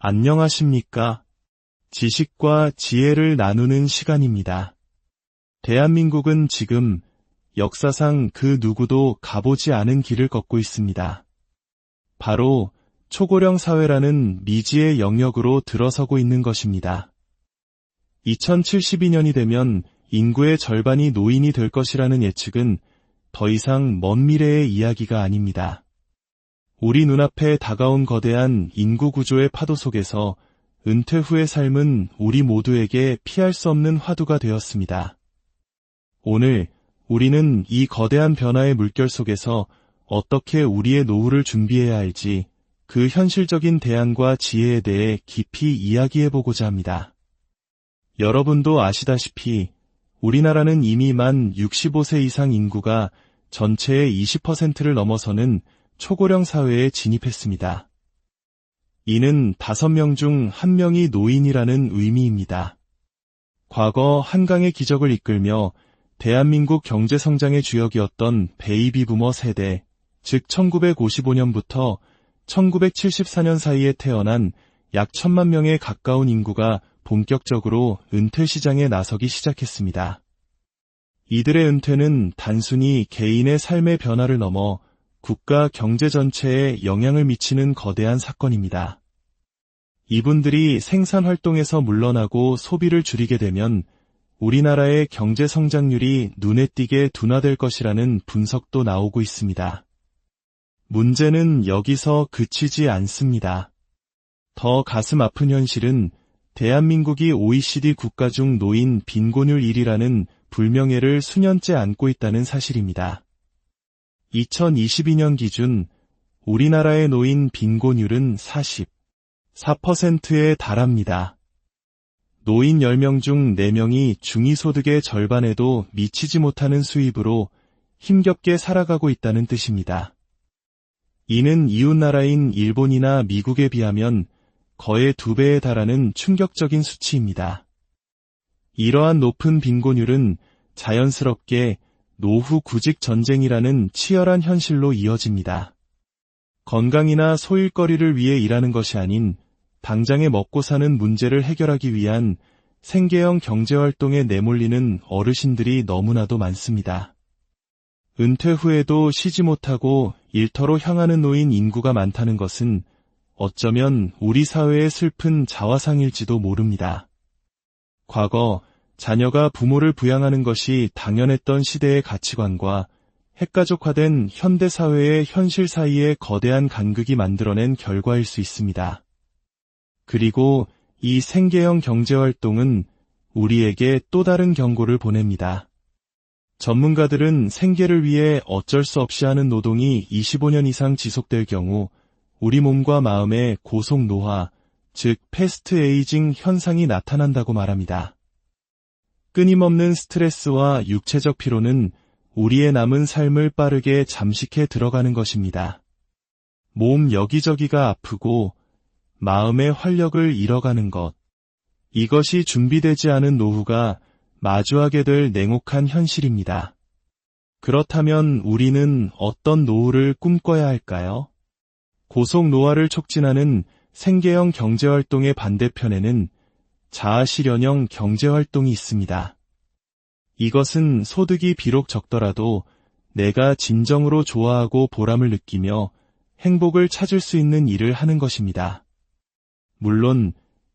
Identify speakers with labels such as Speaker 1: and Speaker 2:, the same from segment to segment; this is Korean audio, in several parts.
Speaker 1: 안녕하십니까? 지식과 지혜를 나누는 시간입니다. 대한민국은 지금 역사상 그 누구도 가보지 않은 길을 걷고 있습니다. 바로 초고령 사회라는 미지의 영역으로 들어서고 있는 것입니다. 2072년이 되면 인구의 절반이 노인이 될 것이라는 예측은 더 이상 먼 미래의 이야기가 아닙니다. 우리 눈앞에 다가온 거대한 인구 구조의 파도 속에서 은퇴 후의 삶은 우리 모두에게 피할 수 없는 화두가 되었습니다. 오늘 우리는 이 거대한 변화의 물결 속에서 어떻게 우리의 노후를 준비해야 할지 그 현실적인 대안과 지혜에 대해 깊이 이야기해보고자 합니다. 여러분도 아시다시피 우리나라는 이미 만 65세 이상 인구가 전체의 20%를 넘어서는 초고령 사회에 진입했습니다. 이는 5명 중 1명이 노인이라는 의미입니다. 과거 한강의 기적을 이끌며 대한민국 경제성장의 주역이었던 베이비 부머 세대, 즉 1955년부터 1974년 사이에 태어난 약 1,000만 명에 가까운 인구가 본격적으로 은퇴 시장에 나서기 시작했습니다. 이들의 은퇴는 단순히 개인의 삶의 변화를 넘어 국가 경제 전체에 영향을 미치는 거대한 사건입니다. 이분들이 생산 활동에서 물러나고 소비를 줄이게 되면 우리나라의 경제 성장률이 눈에 띄게 둔화될 것이라는 분석도 나오고 있습니다. 문제는 여기서 그치지 않습니다. 더 가슴 아픈 현실은 대한민국이 OECD 국가 중 노인 빈곤율 1위라는 불명예를 수년째 안고 있다는 사실입니다. 2022년 기준 우리나라의 노인 빈곤율은 44%에 달합니다. 노인 10명 중 4명이 중위소득의 절반에도 미치지 못하는 수입으로 힘겹게 살아가고 있다는 뜻입니다. 이는 이웃나라인 일본이나 미국에 비하면 거의 2배에 달하는 충격적인 수치입니다. 이러한 높은 빈곤율은 자연스럽게 노후 구직 전쟁이라는 치열한 현실로 이어집니다. 건강이나 소일거리를 위해 일하는 것이 아닌 당장에 먹고 사는 문제를 해결하기 위한 생계형 경제활동에 내몰리는 어르신들이 너무나도 많습니다. 은퇴 후에도 쉬지 못하고 일터로 향하는 노인 인구가 많다는 것은 어쩌면 우리 사회의 슬픈 자화상일지도 모릅니다. 과거 자녀가 부모를 부양하는 것이 당연했던 시대의 가치관과 핵가족화된 현대사회의 현실 사이의 거대한 간극이 만들어낸 결과일 수 있습니다. 그리고 이 생계형 경제활동은 우리에게 또 다른 경고를 보냅니다. 전문가들은 생계를 위해 어쩔 수 없이 하는 노동이 25년 이상 지속될 경우 우리 몸과 마음의 고속 노화, 즉 패스트 에이징 현상이 나타난다고 말합니다. 끊임없는 스트레스와 육체적 피로는 우리의 남은 삶을 빠르게 잠식해 들어가는 것입니다. 몸 여기저기가 아프고 마음의 활력을 잃어가는 것. 이것이 준비되지 않은 노후가 마주하게 될 냉혹한 현실입니다. 그렇다면 우리는 어떤 노후를 꿈꿔야 할까요? 고속 노화를 촉진하는 생계형 경제활동의 반대편에는 자아실현형 경제활동이 있습니다. 이것은 소득이 비록 적더라도 내가 진정으로 좋아하고 보람을 느끼며 행복을 찾을 수 있는 일을 하는 것입니다. 물론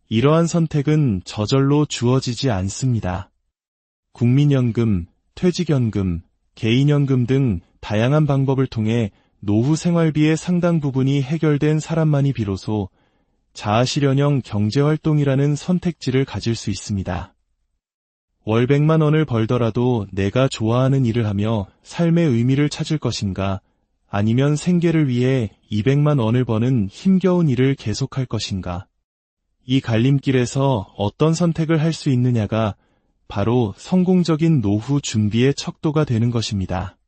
Speaker 1: 이러한 선택은 저절로 주어지지 않습니다. 국민연금, 퇴직연금, 개인연금 등 다양한 방법을 통해 노후 생활비의 상당 부분이 해결된 사람만이 비로소 자아실현형 경제활동이라는 선택지를 가질 수 있습니다. 월 100만 원을 벌더라도 내가 좋아하는 일을 하며 삶의 의미를 찾을 것인가, 아니면 생계를 위해 200만 원을 버는 힘겨운 일을 계속할 것인가. 이 갈림길에서 어떤 선택을 할 수 있느냐가 바로 성공적인 노후 준비의 척도가 되는 것입니다.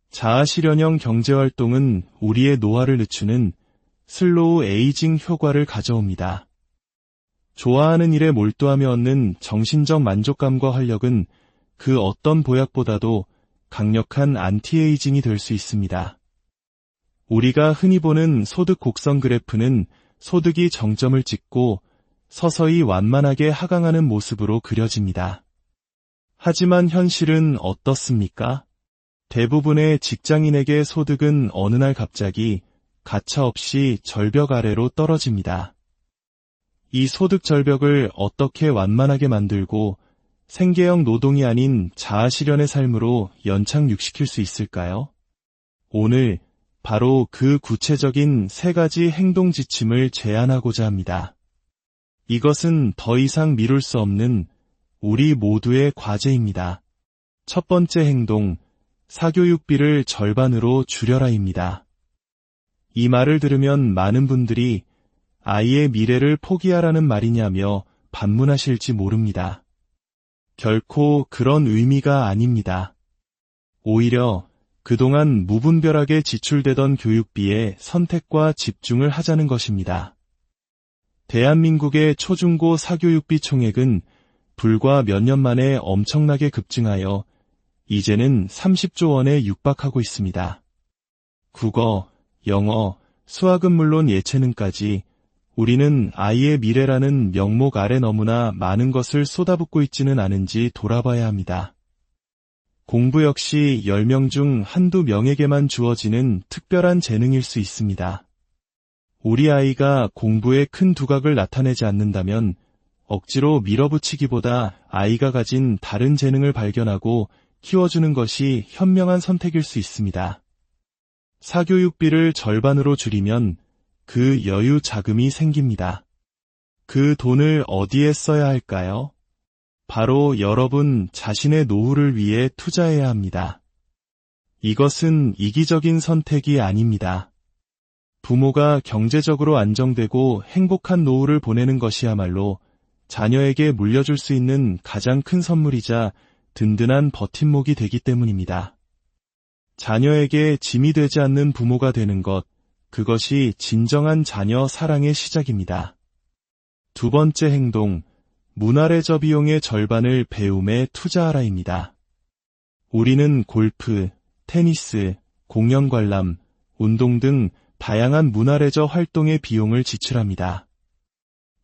Speaker 1: 자아실현형 경제활동은 우리의 노화를 늦추는 슬로우 에이징 효과를 가져옵니다. 좋아하는 일에 몰두하며 얻는 정신적 만족감과 활력은 그 어떤 보약보다도 강력한 안티에이징이 될 수 있습니다. 우리가 흔히 보는 소득 곡선 그래프는 소득이 정점을 찍고 서서히 완만하게 하강하는 모습으로 그려집니다. 하지만 현실은 어떻습니까? 대부분의 직장인에게 소득은 어느 날 갑자기 가차없이 절벽 아래로 떨어집니다. 이 소득 절벽을 어떻게 완만하게 만들고 생계형 노동이 아닌 자아실현의 삶으로 연착륙시킬 수 있을까요? 오늘 바로 그 구체적인 3가지 행동 지침을 제안하고자 합니다. 이것은 더 이상 미룰 수 없는 우리 모두의 과제입니다. 첫 번째 행동, 사교육비를 절반으로 줄여라입니다. 이 말을 들으면 많은 분들이 아이의 미래를 포기하라는 말이냐며 반문하실지 모릅니다. 결코 그런 의미가 아닙니다. 오히려 그동안 무분별하게 지출되던 교육비에 선택과 집중을 하자는 것입니다. 대한민국의 초중고 사교육비 총액은 불과 몇 년 만에 엄청나게 급증하여 이제는 30조 원에 육박하고 있습니다. 국어, 영어, 수학은 물론 예체능까지 우리는 아이의 미래라는 명목 아래 너무나 많은 것을 쏟아붓고 있지는 않은지 돌아봐야 합니다. 공부 역시 10명 중 한두 명에게만 주어지는 특별한 재능일 수 있습니다. 우리 아이가 공부에 큰 두각을 나타내지 않는다면 억지로 밀어붙이기보다 아이가 가진 다른 재능을 발견하고 키워주는 것이 현명한 선택일 수 있습니다. 사교육비를 절반으로 줄이면 그 여유 자금이 생깁니다. 그 돈을 어디에 써야 할까요? 바로 여러분 자신의 노후를 위해 투자해야 합니다. 이것은 이기적인 선택이 아닙니다. 부모가 경제적으로 안정되고 행복한 노후를 보내는 것이야말로 자녀에게 물려줄 수 있는 가장 큰 선물이자 든든한 버팀목이 되기 때문입니다. 자녀에게 짐이 되지 않는 부모가 되는 것, 그것이 진정한 자녀 사랑의 시작입니다. 두 번째 행동, 문화레저 비용의 절반을 배움에 투자하라입니다. 우리는 골프, 테니스, 공연 관람, 운동 등 다양한 문화레저 활동의 비용을 지출합니다.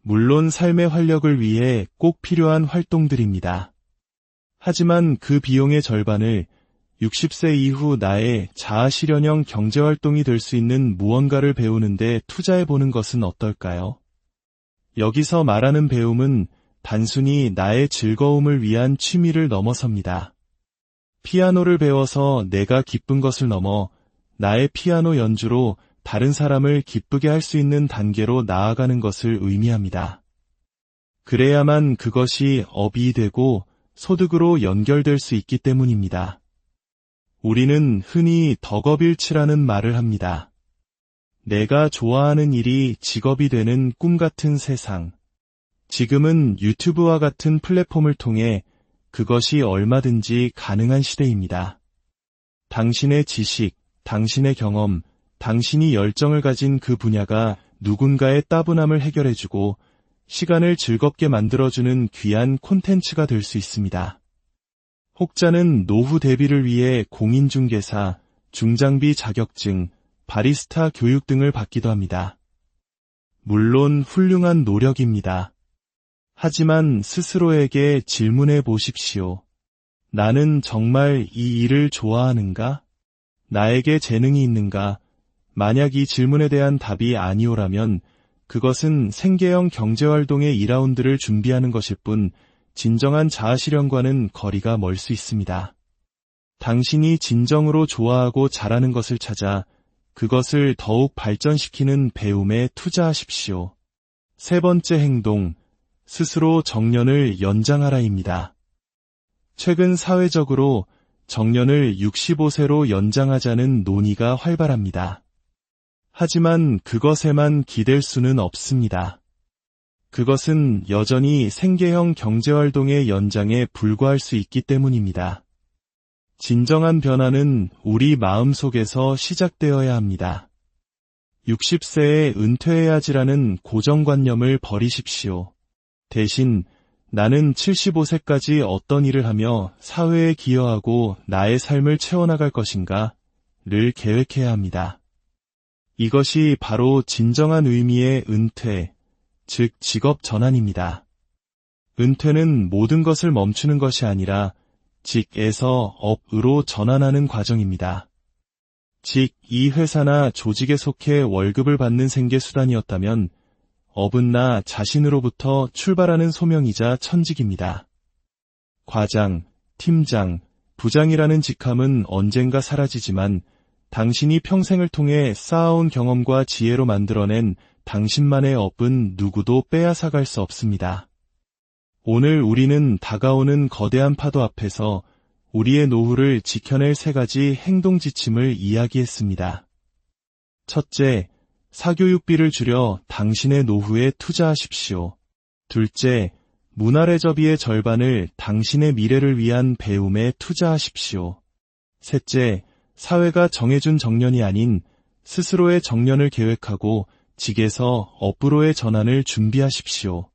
Speaker 1: 물론 삶의 활력을 위해 꼭 필요한 활동들입니다. 하지만 그 비용의 절반을 60세 이후 나의 자아실현형 경제활동이 될 수 있는 무언가를 배우는 데 투자해보는 것은 어떨까요? 여기서 말하는 배움은 단순히 나의 즐거움을 위한 취미를 넘어섭니다. 피아노를 배워서 내가 기쁜 것을 넘어 나의 피아노 연주로 다른 사람을 기쁘게 할 수 있는 단계로 나아가는 것을 의미합니다. 그래야만 그것이 업이 되고 소득으로 연결될 수 있기 때문입니다. 우리는 흔히 덕업일치라는 말을 합니다. 내가 좋아하는 일이 직업이 되는 꿈 같은 세상. 지금은 유튜브와 같은 플랫폼을 통해 그것이 얼마든지 가능한 시대입니다. 당신의 지식, 당신의 경험, 당신이 열정을 가진 그 분야가 누군가의 따분함을 해결해주고 시간을 즐겁게 만들어주는 귀한 콘텐츠가 될 수 있습니다. 혹자는 노후 대비를 위해 공인중개사, 중장비 자격증, 바리스타 교육 등을 받기도 합니다. 물론 훌륭한 노력입니다. 하지만 스스로에게 질문해 보십시오. 나는 정말 이 일을 좋아하는가? 나에게 재능이 있는가? 만약 이 질문에 대한 답이 아니오라면 그것은 생계형 경제활동의 2라운드를 준비하는 것일 뿐 진정한 자아실현과는 거리가 멀 수 있습니다. 당신이 진정으로 좋아하고 잘하는 것을 찾아 그것을 더욱 발전시키는 배움에 투자하십시오. 세 번째 행동, 스스로 정년을 연장하라입니다. 최근 사회적으로 정년을 65세로 연장하자는 논의가 활발합니다. 하지만 그것에만 기댈 수는 없습니다. 그것은 여전히 생계형 경제활동의 연장에 불과할 수 있기 때문입니다. 진정한 변화는 우리 마음속에서 시작되어야 합니다. 60세에 은퇴해야지라는 고정관념을 버리십시오. 대신 나는 75세까지 어떤 일을 하며 사회에 기여하고 나의 삶을 채워나갈 것인가 를 계획해야 합니다. 이것이 바로 진정한 의미의 은퇴, 즉 직업 전환입니다. 은퇴는 모든 것을 멈추는 것이 아니라 직에서 업으로 전환하는 과정입니다. 이 회사나 조직에 속해 월급을 받는 생계 수단이었다면 업은 나 자신으로부터 출발하는 소명이자 천직입니다. 과장, 팀장, 부장이라는 직함은 언젠가 사라지지만 당신이 평생을 통해 쌓아온 경험과 지혜로 만들어낸 당신만의 업은 누구도 빼앗아갈 수 없습니다. 오늘 우리는 다가오는 거대한 파도 앞에서 우리의 노후를 지켜낼 3가지 행동 지침을 이야기했습니다. 첫째, 사교육비를 줄여 당신의 노후에 투자하십시오. 둘째, 문화레저비의 절반을 당신의 미래를 위한 배움에 투자하십시오. 셋째, 사회가 정해준 정년이 아닌 스스로의 정년을 계획하고 직에서 업으로의 전환을 준비하십시오.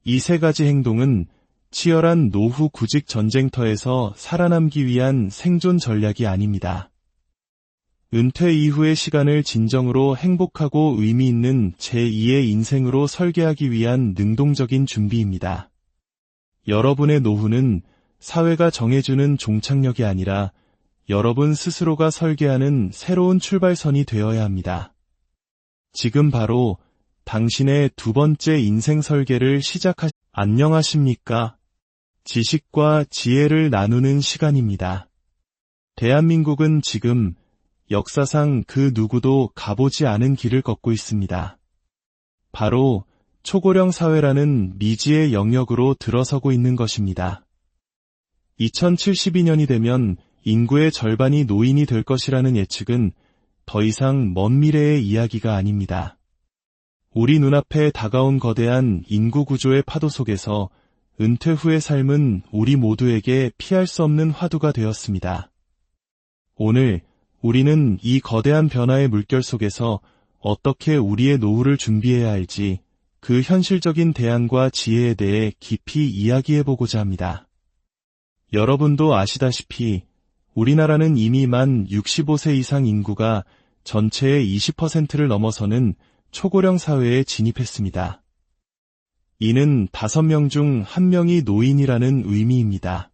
Speaker 1: 이 3가지 행동은 치열한 노후 구직 전쟁터에서 살아남기 위한 생존 전략이 아닙니다. 은퇴 이후의 시간을 진정으로 행복하고 의미 있는 제2의 인생으로 설계하기 위한 능동적인 준비입니다. 여러분의 노후는 사회가 정해주는 종착역이 아니라 여러분 스스로가 설계하는 새로운 출발선이 되어야 합니다. 지금 바로 당신의 2번째 인생 설계를 안녕하십니까? 지식과 지혜를 나누는 시간입니다. 대한민국은 지금 역사상 그 누구도 가보지 않은 길을 걷고 있습니다. 바로 초고령 사회라는 미지의 영역으로 들어서고 있는 것입니다. 2072년이 되면 인구의 절반이 노인이 될 것이라는 예측은 더 이상 먼 미래의 이야기가 아닙니다. 우리 눈앞에 다가온 거대한 인구 구조의 파도 속에서 은퇴 후의 삶은 우리 모두에게 피할 수 없는 화두가 되었습니다. 오늘 우리는 이 거대한 변화의 물결 속에서 어떻게 우리의 노후를 준비해야 할지 그 현실적인 대안과 지혜에 대해 깊이 이야기해보고자 합니다. 여러분도 아시다시피 우리나라는 이미 만 65세 이상 인구가 전체의 20%를 넘어서는 초고령 사회에 진입했습니다. 이는 5명 중 1명이 노인이라는 의미입니다.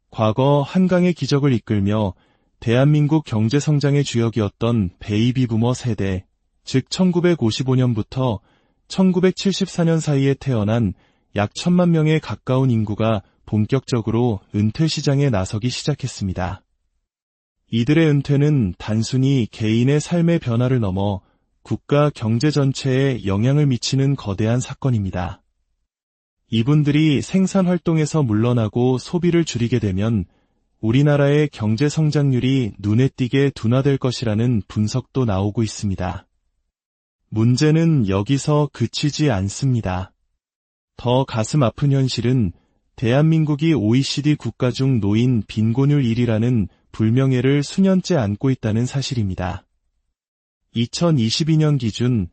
Speaker 1: 과거 한강의 기적을 이끌며 대한민국 경제성장의 주역이었던 베이비 부머 세대, 즉 1955년부터 1974년 사이에 태어난 약 1,000만 명에 가까운 인구가 본격적으로 은퇴 시장에 나서기 시작했습니다. 이들의 은퇴는 단순히 개인의 삶의 변화를 넘어 국가 경제 전체에 영향을 미치는 거대한 사건입니다. 이분들이 생산 활동에서 물러나고 소비를 줄이게 되면 우리나라의 경제 성장률이 눈에 띄게 둔화될 것이라는 분석도 나오고 있습니다. 문제는 여기서 그치지 않습니다. 더 가슴 아픈 현실은 대한민국이 OECD 국가 중 노인 빈곤율 1위라는 불명예를 수년째 안고 있다는 사실입니다. 2022년 기준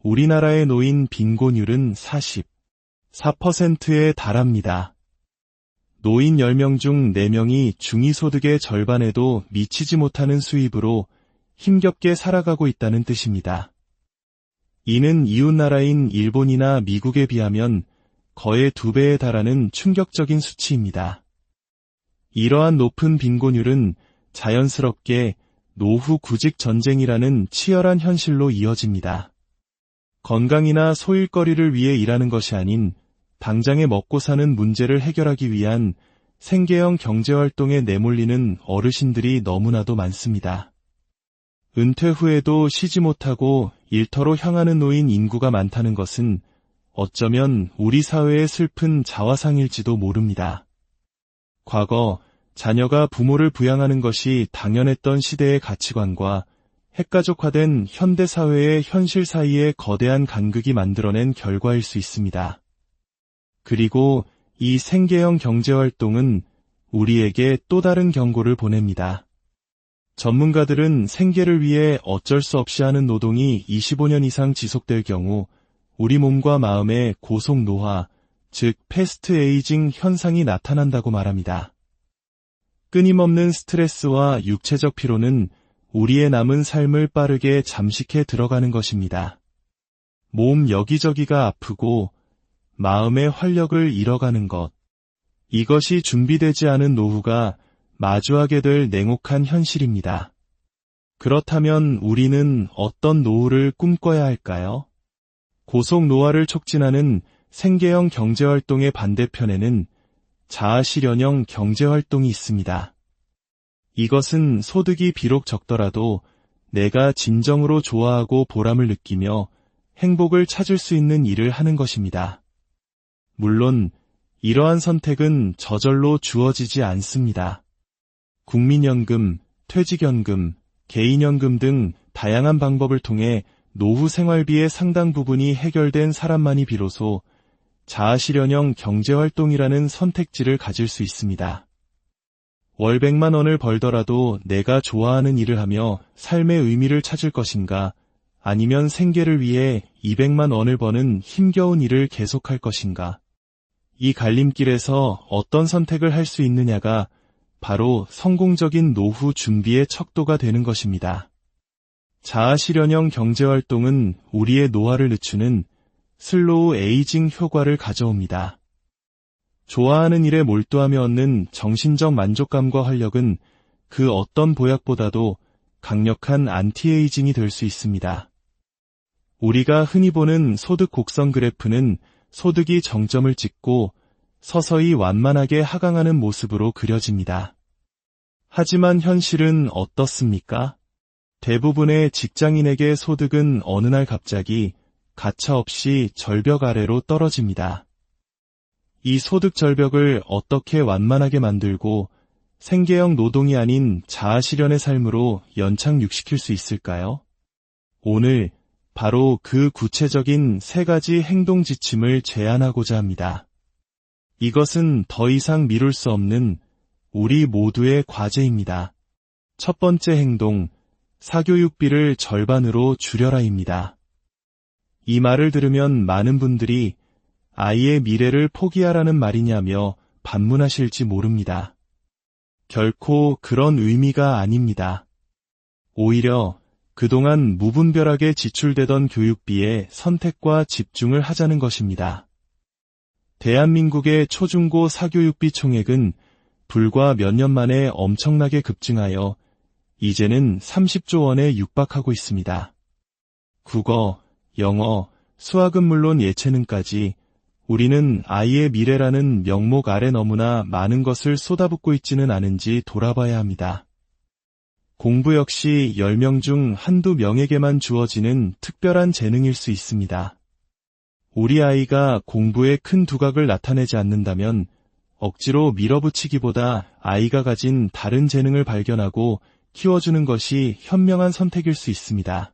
Speaker 1: 우리나라의 노인 빈곤율은 44%에 달합니다. 노인 10명 중 4명이 중위소득의 절반에도 미치지 못하는 수입으로 힘겹게 살아가고 있다는 뜻입니다. 이는 이웃나라인 일본이나 미국에 비하면 거의 2배에 달하는 충격적인 수치입니다. 이러한 높은 빈곤율은 자연스럽게 노후 구직 전쟁이라는 치열한 현실로 이어집니다. 건강이나 소일거리를 위해 일하는 것이 아닌 당장에 먹고 사는 문제를 해결하기 위한 생계형 경제활동에 내몰리는 어르신들이 너무나도 많습니다. 은퇴 후에도 쉬지 못하고 일터로 향하는 노인 인구가 많다는 것은 어쩌면 우리 사회의 슬픈 자화상일지도 모릅니다. 과거 자녀가 부모를 부양하는 것이 당연했던 시대의 가치관과 핵가족화된 현대사회의 현실 사이의 거대한 간극이 만들어낸 결과일 수 있습니다. 그리고 이 생계형 경제활동은 우리에게 또 다른 경고를 보냅니다. 전문가들은 생계를 위해 어쩔 수 없이 하는 노동이 25년 이상 지속될 경우 우리 몸과 마음의 고속 노화, 즉 패스트 에이징 현상이 나타난다고 말합니다. 끊임없는 스트레스와 육체적 피로는 우리의 남은 삶을 빠르게 잠식해 들어가는 것입니다. 몸 여기저기가 아프고 마음의 활력을 잃어가는 것. 이것이 준비되지 않은 노후가 마주하게 될 냉혹한 현실입니다. 그렇다면 우리는 어떤 노후를 꿈꿔야 할까요? 고속 노화를 촉진하는 생계형 경제활동의 반대편에는 자아실현형 경제활동이 있습니다. 이것은 소득이 비록 적더라도 내가 진정으로 좋아하고 보람을 느끼며 행복을 찾을 수 있는 일을 하는 것입니다. 물론 이러한 선택은 저절로 주어지지 않습니다. 국민연금, 퇴직연금, 개인연금 등 다양한 방법을 통해 노후 생활비의 상당 부분이 해결된 사람만이 비로소 자아실현형 경제활동이라는 선택지를 가질 수 있습니다. 월 100만 원을 벌더라도 내가 좋아하는 일을 하며 삶의 의미를 찾을 것인가, 아니면 생계를 위해 200만 원을 버는 힘겨운 일을 계속할 것인가. 이 갈림길에서 어떤 선택을 할 수 있느냐가 바로 성공적인 노후 준비의 척도가 되는 것입니다. 자아실현형 경제활동은 우리의 노화를 늦추는 슬로우 에이징 효과를 가져옵니다. 좋아하는 일에 몰두하며 얻는 정신적 만족감과 활력은 그 어떤 보약보다도 강력한 안티에이징이 될 수 있습니다. 우리가 흔히 보는 소득 곡선 그래프는 소득이 정점을 찍고 서서히 완만하게 하강하는 모습으로 그려집니다. 하지만 현실은 어떻습니까? 대부분의 직장인에게 소득은 어느 날 갑자기 가차없이 절벽 아래로 떨어집니다. 이 소득 절벽을 어떻게 완만하게 만들고 생계형 노동이 아닌 자아실현의 삶으로 연착륙시킬 수 있을까요? 오늘 바로 그 구체적인 3가지 행동 지침을 제안하고자 합니다. 이것은 더 이상 미룰 수 없는 우리 모두의 과제입니다. 첫 번째 행동, 사교육비를 절반으로 줄여라입니다. 이 말을 들으면 많은 분들이 아이의 미래를 포기하라는 말이냐며 반문하실지 모릅니다. 결코 그런 의미가 아닙니다. 오히려 그동안 무분별하게 지출되던 교육비에 선택과 집중을 하자는 것입니다. 대한민국의 초중고 사교육비 총액은 불과 몇 년 만에 엄청나게 급증하여 이제는 30조 원에 육박하고 있습니다. 국어, 영어, 수학은 물론 예체능까지 우리는 아이의 미래라는 명목 아래 너무나 많은 것을 쏟아붓고 있지는 않은지 돌아봐야 합니다. 공부 역시 10명 중 한두 명에게만 주어지는 특별한 재능일 수 있습니다. 우리 아이가 공부에 큰 두각을 나타내지 않는다면 억지로 밀어붙이기보다 아이가 가진 다른 재능을 발견하고 키워주는 것이 현명한 선택일 수 있습니다.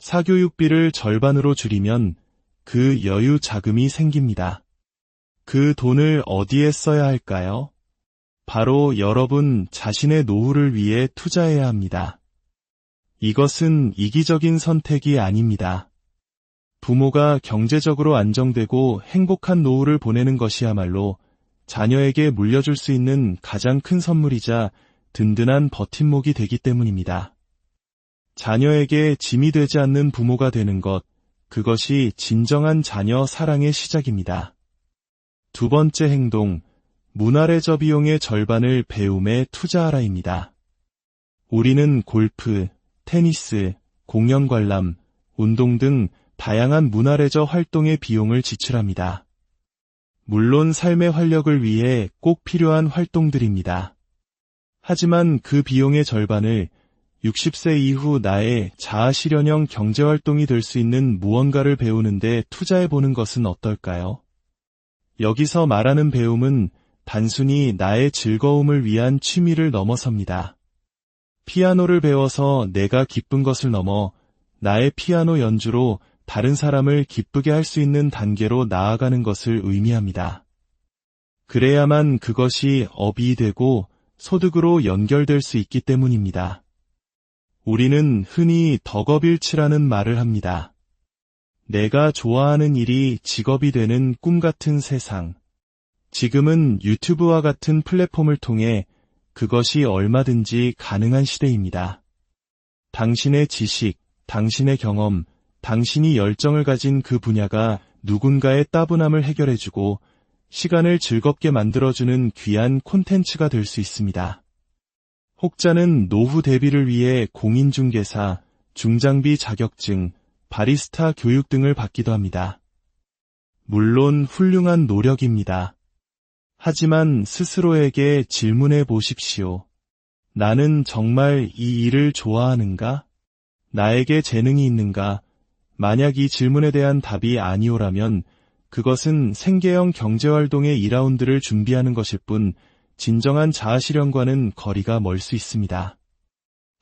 Speaker 1: 사교육비를 절반으로 줄이면 그 여유 자금이 생깁니다. 그 돈을 어디에 써야 할까요? 바로 여러분 자신의 노후를 위해 투자해야 합니다. 이것은 이기적인 선택이 아닙니다. 부모가 경제적으로 안정되고 행복한 노후를 보내는 것이야말로 자녀에게 물려줄 수 있는 가장 큰 선물이자 든든한 버팀목이 되기 때문입니다. 자녀에게 짐이 되지 않는 부모가 되는 것, 그것이 진정한 자녀 사랑의 시작입니다. 두 번째 행동, 문화레저 비용의 절반을 배움에 투자하라입니다. 우리는 골프, 테니스, 공연 관람, 운동 등 다양한 문화레저 활동의 비용을 지출합니다. 물론 삶의 활력을 위해 꼭 필요한 활동들입니다. 하지만 그 비용의 절반을 60세 이후 나의 자아실현형 경제활동이 될 수 있는 무언가를 배우는데 투자해보는 것은 어떨까요? 여기서 말하는 배움은 단순히 나의 즐거움을 위한 취미를 넘어섭니다. 피아노를 배워서 내가 기쁜 것을 넘어 나의 피아노 연주로 다른 사람을 기쁘게 할 수 있는 단계로 나아가는 것을 의미합니다. 그래야만 그것이 업이 되고 소득으로 연결될 수 있기 때문입니다. 우리는 흔히 덕업일치라는 말을 합니다. 내가 좋아하는 일이 직업이 되는 꿈같은 세상. 지금은 유튜브와 같은 플랫폼을 통해 그것이 얼마든지 가능한 시대입니다. 당신의 지식, 당신의 경험, 당신이 열정을 가진 그 분야가 누군가의 따분함을 해결해주고 시간을 즐겁게 만들어주는 귀한 콘텐츠가 될 수 있습니다. 혹자는 노후 대비를 위해 공인중개사, 중장비 자격증, 바리스타 교육 등을 받기도 합니다. 물론 훌륭한 노력입니다. 하지만 스스로에게 질문해 보십시오. 나는 정말 이 일을 좋아하는가? 나에게 재능이 있는가? 만약 이 질문에 대한 답이 아니오라면 그것은 생계형 경제활동의 2라운드를 준비하는 것일 뿐 진정한 자아실현과는 거리가 멀 수 있습니다.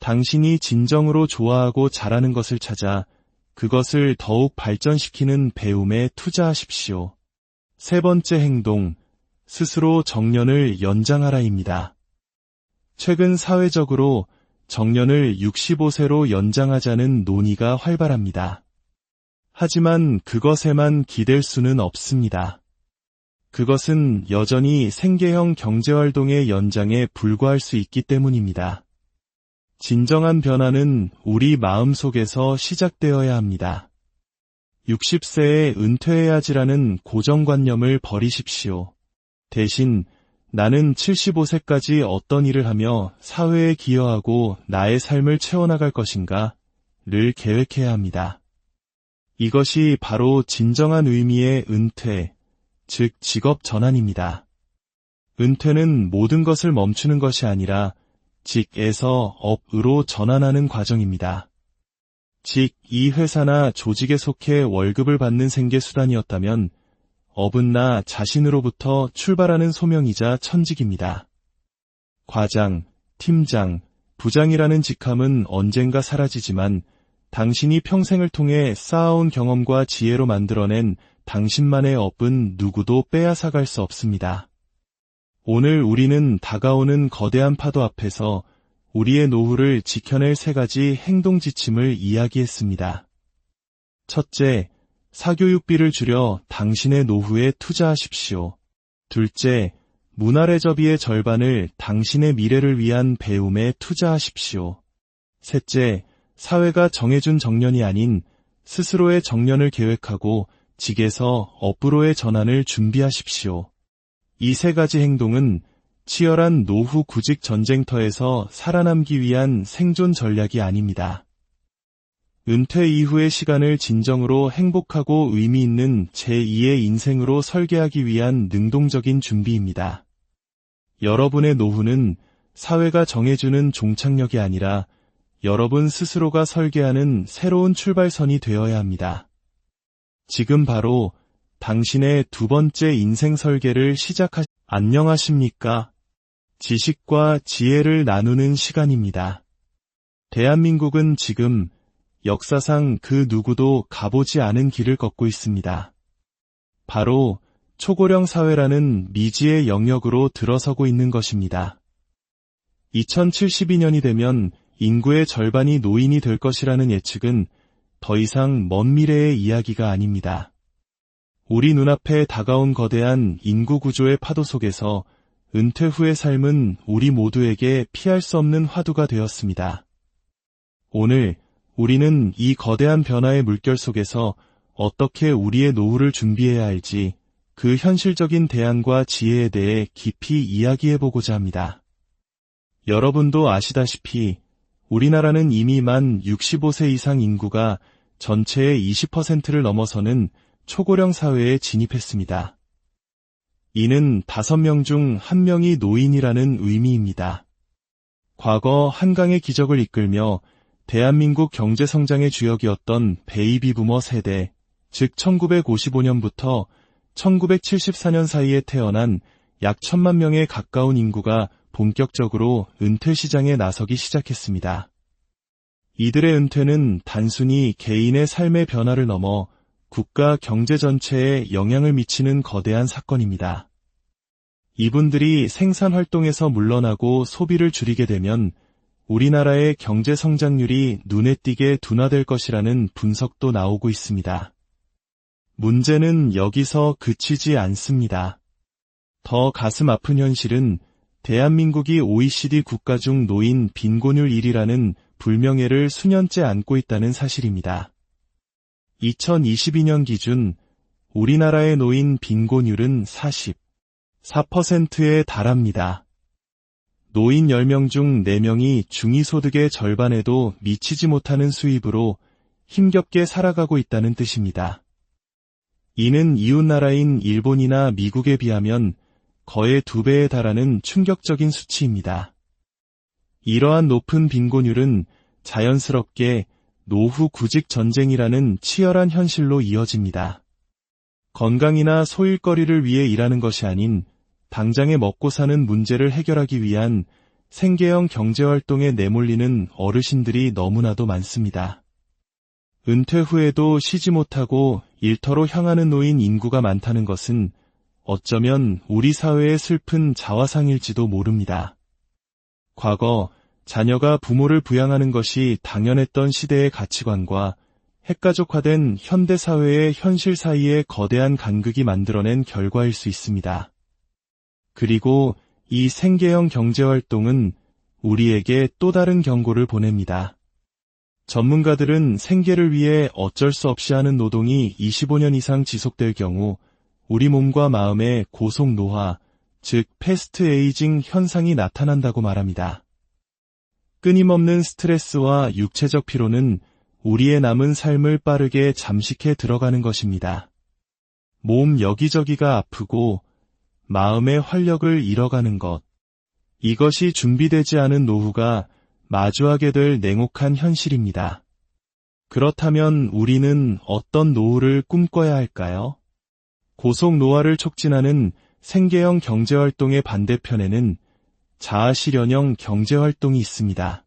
Speaker 1: 당신이 진정으로 좋아하고 잘하는 것을 찾아 그것을 더욱 발전시키는 배움에 투자하십시오. 세 번째 행동, 스스로 정년을 연장하라입니다. 최근 사회적으로 정년을 65세로 연장하자는 논의가 활발합니다. 하지만 그것에만 기댈 수는 없습니다. 그것은 여전히 생계형 경제활동의 연장에 불과할 수 있기 때문입니다. 진정한 변화는 우리 마음속에서 시작되어야 합니다. 60세에 은퇴해야지라는 고정관념을 버리십시오. 대신 나는 75세까지 어떤 일을 하며 사회에 기여하고 나의 삶을 채워나갈 것인가 를 계획해야 합니다. 이것이 바로 진정한 의미의 은퇴, 즉 직업 전환입니다. 은퇴는 모든 것을 멈추는 것이 아니라 직에서 업으로 전환하는 과정입니다. 이 회사나 조직에 속해 월급을 받는 생계수단이었다면 업은 나 자신으로부터 출발하는 소명이자 천직입니다. 과장, 팀장, 부장이라는 직함은 언젠가 사라지지만 당신이 평생을 통해 쌓아온 경험과 지혜로 만들어낸 당신만의 업은 누구도 빼앗아갈 수 없습니다. 오늘 우리는 다가오는 거대한 파도 앞에서 우리의 노후를 지켜낼 3가지 행동 지침을 이야기했습니다. 첫째, 사교육비를 줄여 당신의 노후에 투자하십시오. 둘째, 문화레저비의 절반을 당신의 미래를 위한 배움에 투자하십시오. 셋째, 사회가 정해준 정년이 아닌 스스로의 정년을 계획하고 직에서 업으로의 전환을 준비하십시오. 이 3가지 행동은 치열한 노후 구직 전쟁터에서 살아남기 위한 생존 전략이 아닙니다. 은퇴 이후의 시간을 진정으로 행복하고 의미 있는 제2의 인생으로 설계하기 위한 능동적인 준비입니다. 여러분의 노후는 사회가 정해주는 종착역이 아니라 여러분 스스로가 설계하는 새로운 출발선이 되어야 합니다. 지금 바로 당신의 2번째 인생 설계를 안녕하십니까? 지식과 지혜를 나누는 시간입니다. 대한민국은 지금 역사상 그 누구도 가보지 않은 길을 걷고 있습니다. 바로 초고령 사회라는 미지의 영역으로 들어서고 있는 것입니다. 2072년이 되면 인구의 절반이 노인이 될 것이라는 예측은 더 이상 먼 미래의 이야기가 아닙니다. 우리 눈앞에 다가온 거대한 인구 구조의 파도 속에서 은퇴 후의 삶은 우리 모두에게 피할 수 없는 화두가 되었습니다. 오늘 우리는 이 거대한 변화의 물결 속에서 어떻게 우리의 노후를 준비해야 할지 그 현실적인 대안과 지혜에 대해 깊이 이야기해보고자 합니다. 여러분도 아시다시피 우리나라는 이미 만 65세 이상 인구가 전체의 20%를 넘어서는 초고령 사회에 진입했습니다. 이는 5명 중 1명이 노인이라는 의미입니다. 과거 한강의 기적을 이끌며 대한민국 경제성장의 주역이었던 베이비 부머 세대, 즉 1955년부터 1974년 사이에 태어난 약 1,000만 명에 가까운 인구가 본격적으로 은퇴 시장에 나서기 시작했습니다. 이들의 은퇴는 단순히 개인의 삶의 변화를 넘어 국가 경제 전체에 영향을 미치는 거대한 사건입니다. 이분들이 생산 활동에서 물러나고 소비를 줄이게 되면 우리나라의 경제 성장률이 눈에 띄게 둔화될 것이라는 분석도 나오고 있습니다. 문제는 여기서 그치지 않습니다. 더 가슴 아픈 현실은 대한민국이 OECD 국가 중 노인 빈곤율 1위라는 불명예를 수년째 안고 있다는 사실입니다. 2022년 기준 우리나라의 노인 빈곤율은 44%에 달합니다. 노인 10명 중 4명이 중위소득의 절반에도 미치지 못하는 수입으로 힘겹게 살아가고 있다는 뜻입니다. 이는 이웃나라인 일본이나 미국에 비하면 거의 2배에 달하는 충격적인 수치입니다. 이러한 높은 빈곤율은 자연스럽게 노후 구직 전쟁이라는 치열한 현실로 이어집니다. 건강이나 소일거리를 위해 일하는 것이 아닌 당장에 먹고 사는 문제를 해결하기 위한 생계형 경제활동에 내몰리는 어르신들이 너무나도 많습니다. 은퇴 후에도 쉬지 못하고 일터로 향하는 노인 인구가 많다는 것은 어쩌면 우리 사회의 슬픈 자화상일지도 모릅니다. 과거 자녀가 부모를 부양하는 것이 당연했던 시대의 가치관과 핵가족화된 현대사회의 현실 사이에 거대한 간극이 만들어낸 결과일 수 있습니다. 그리고 이 생계형 경제활동은 우리에게 또 다른 경고를 보냅니다. 전문가들은 생계를 위해 어쩔 수 없이 하는 노동이 25년 이상 지속될 경우 우리 몸과 마음의 고속 노화, 즉 패스트 에이징 현상이 나타난다고 말합니다. 끊임없는 스트레스와 육체적 피로는 우리의 남은 삶을 빠르게 잠식해 들어가는 것입니다. 몸 여기저기가 아프고 마음의 활력을 잃어가는 것. 이것이 준비되지 않은 노후가 마주하게 될 냉혹한 현실입니다. 그렇다면 우리는 어떤 노후를 꿈꿔야 할까요? 고속 노화를 촉진하는 생계형 경제활동의 반대편에는 자아실현형 경제활동이 있습니다.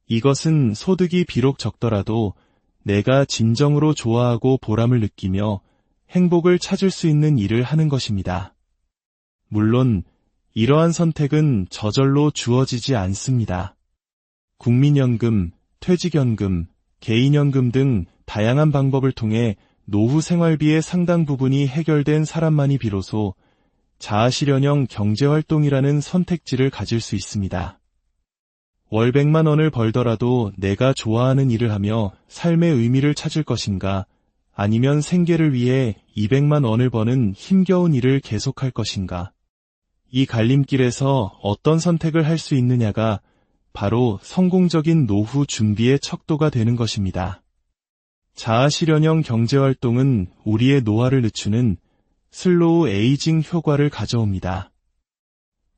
Speaker 1: 이것은 소득이 비록 적더라도 내가 진정으로 좋아하고 보람을 느끼며 행복을 찾을 수 있는 일을 하는 것입니다. 물론 이러한 선택은 저절로 주어지지 않습니다. 국민연금, 퇴직연금, 개인연금 등 다양한 방법을 통해 노후 생활비의 상당 부분이 해결된 사람만이 비로소 자아실현형 경제활동이라는 선택지를 가질 수 있습니다. 월 100만 원을 벌더라도 내가 좋아하는 일을 하며 삶의 의미를 찾을 것인가, 아니면 생계를 위해 200만 원을 버는 힘겨운 일을 계속할 것인가. 이 갈림길에서 어떤 선택을 할 수 있느냐가 바로 성공적인 노후 준비의 척도가 되는 것입니다. 자아실현형 경제활동은 우리의 노화를 늦추는 슬로우 에이징 효과를 가져옵니다.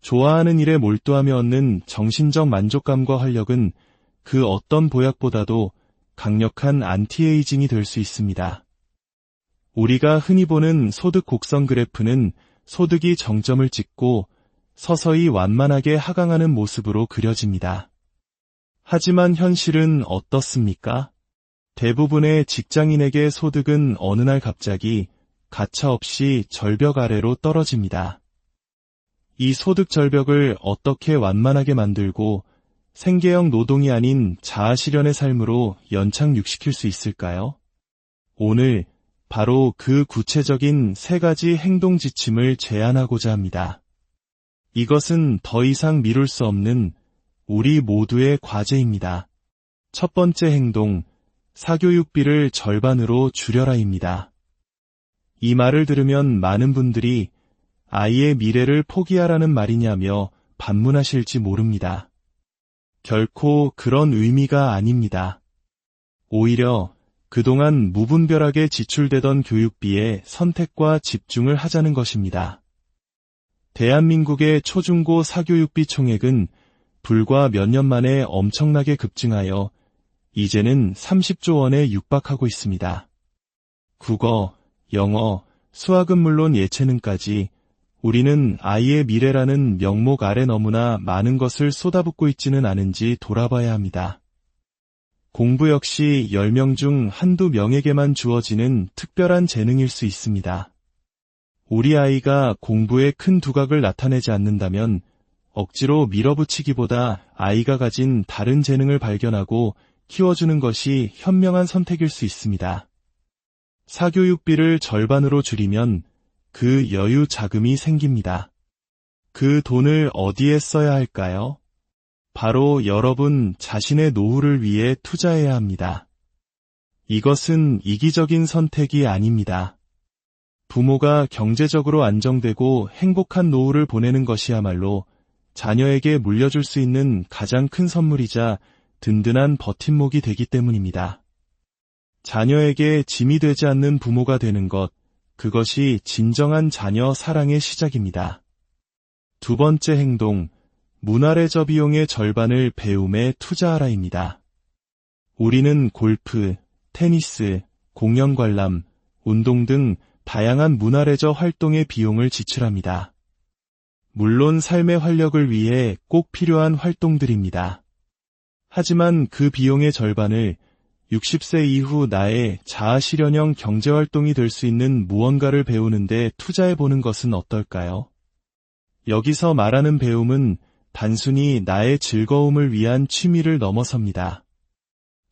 Speaker 1: 좋아하는 일에 몰두하며 얻는 정신적 만족감과 활력은 그 어떤 보약보다도 강력한 안티에이징이 될 수 있습니다. 우리가 흔히 보는 소득 곡선 그래프는 소득이 정점을 찍고 서서히 완만하게 하강하는 모습으로 그려집니다. 하지만 현실은 어떻습니까? 대부분의 직장인에게 소득은 어느 날 갑자기 가차없이 절벽 아래로 떨어집니다. 이 소득 절벽을 어떻게 완만하게 만들고 생계형 노동이 아닌 자아실현의 삶으로 연착륙시킬 수 있을까요? 오늘 바로 그 구체적인 3가지 행동 지침을 제안하고자 합니다. 이것은 더 이상 미룰 수 없는 우리 모두의 과제입니다. 첫 번째 행동, 사교육비를 절반으로 줄여라입니다. 이 말을 들으면 많은 분들이 아이의 미래를 포기하라는 말이냐며 반문하실지 모릅니다. 결코 그런 의미가 아닙니다. 오히려 그동안 무분별하게 지출되던 교육비에 선택과 집중을 하자는 것입니다. 대한민국의 초중고 사교육비 총액은 불과 몇 년 만에 엄청나게 급증하여 이제는 30조 원에 육박하고 있습니다. 국어, 영어, 수학은 물론 예체능까지 우리는 아이의 미래라는 명목 아래 너무나 많은 것을 쏟아붓고 있지는 않은지 돌아봐야 합니다. 공부 역시 10명 중 한두 명에게만 주어지는 특별한 재능일 수 있습니다. 우리 아이가 공부에 큰 두각을 나타내지 않는다면 억지로 밀어붙이기보다 아이가 가진 다른 재능을 발견하고 키워주는 것이 현명한 선택일 수 있습니다. 사교육비를 절반으로 줄이면 그 여유 자금이 생깁니다. 그 돈을 어디에 써야 할까요? 바로 여러분 자신의 노후를 위해 투자해야 합니다. 이것은 이기적인 선택이 아닙니다. 부모가 경제적으로 안정되고 행복한 노후를 보내는 것이야말로 자녀에게 물려줄 수 있는 가장 큰 선물이자 든든한 버팀목이 되기 때문입니다. 자녀에게 짐이 되지 않는 부모가 되는 것, 그것이 진정한 자녀 사랑의 시작입니다. 두 번째 행동, 문화레저 비용의 절반을 배움에 투자하라입니다. 우리는 골프, 테니스, 공연 관람, 운동 등 다양한 문화레저 활동의 비용을 지출합니다. 물론 삶의 활력을 위해 꼭 필요한 활동들입니다. 하지만 그 비용의 절반을 60세 이후 나의 자아실현형 경제활동이 될 수 있는 무언가를 배우는데 투자해보는 것은 어떨까요? 여기서 말하는 배움은 단순히 나의 즐거움을 위한 취미를 넘어섭니다.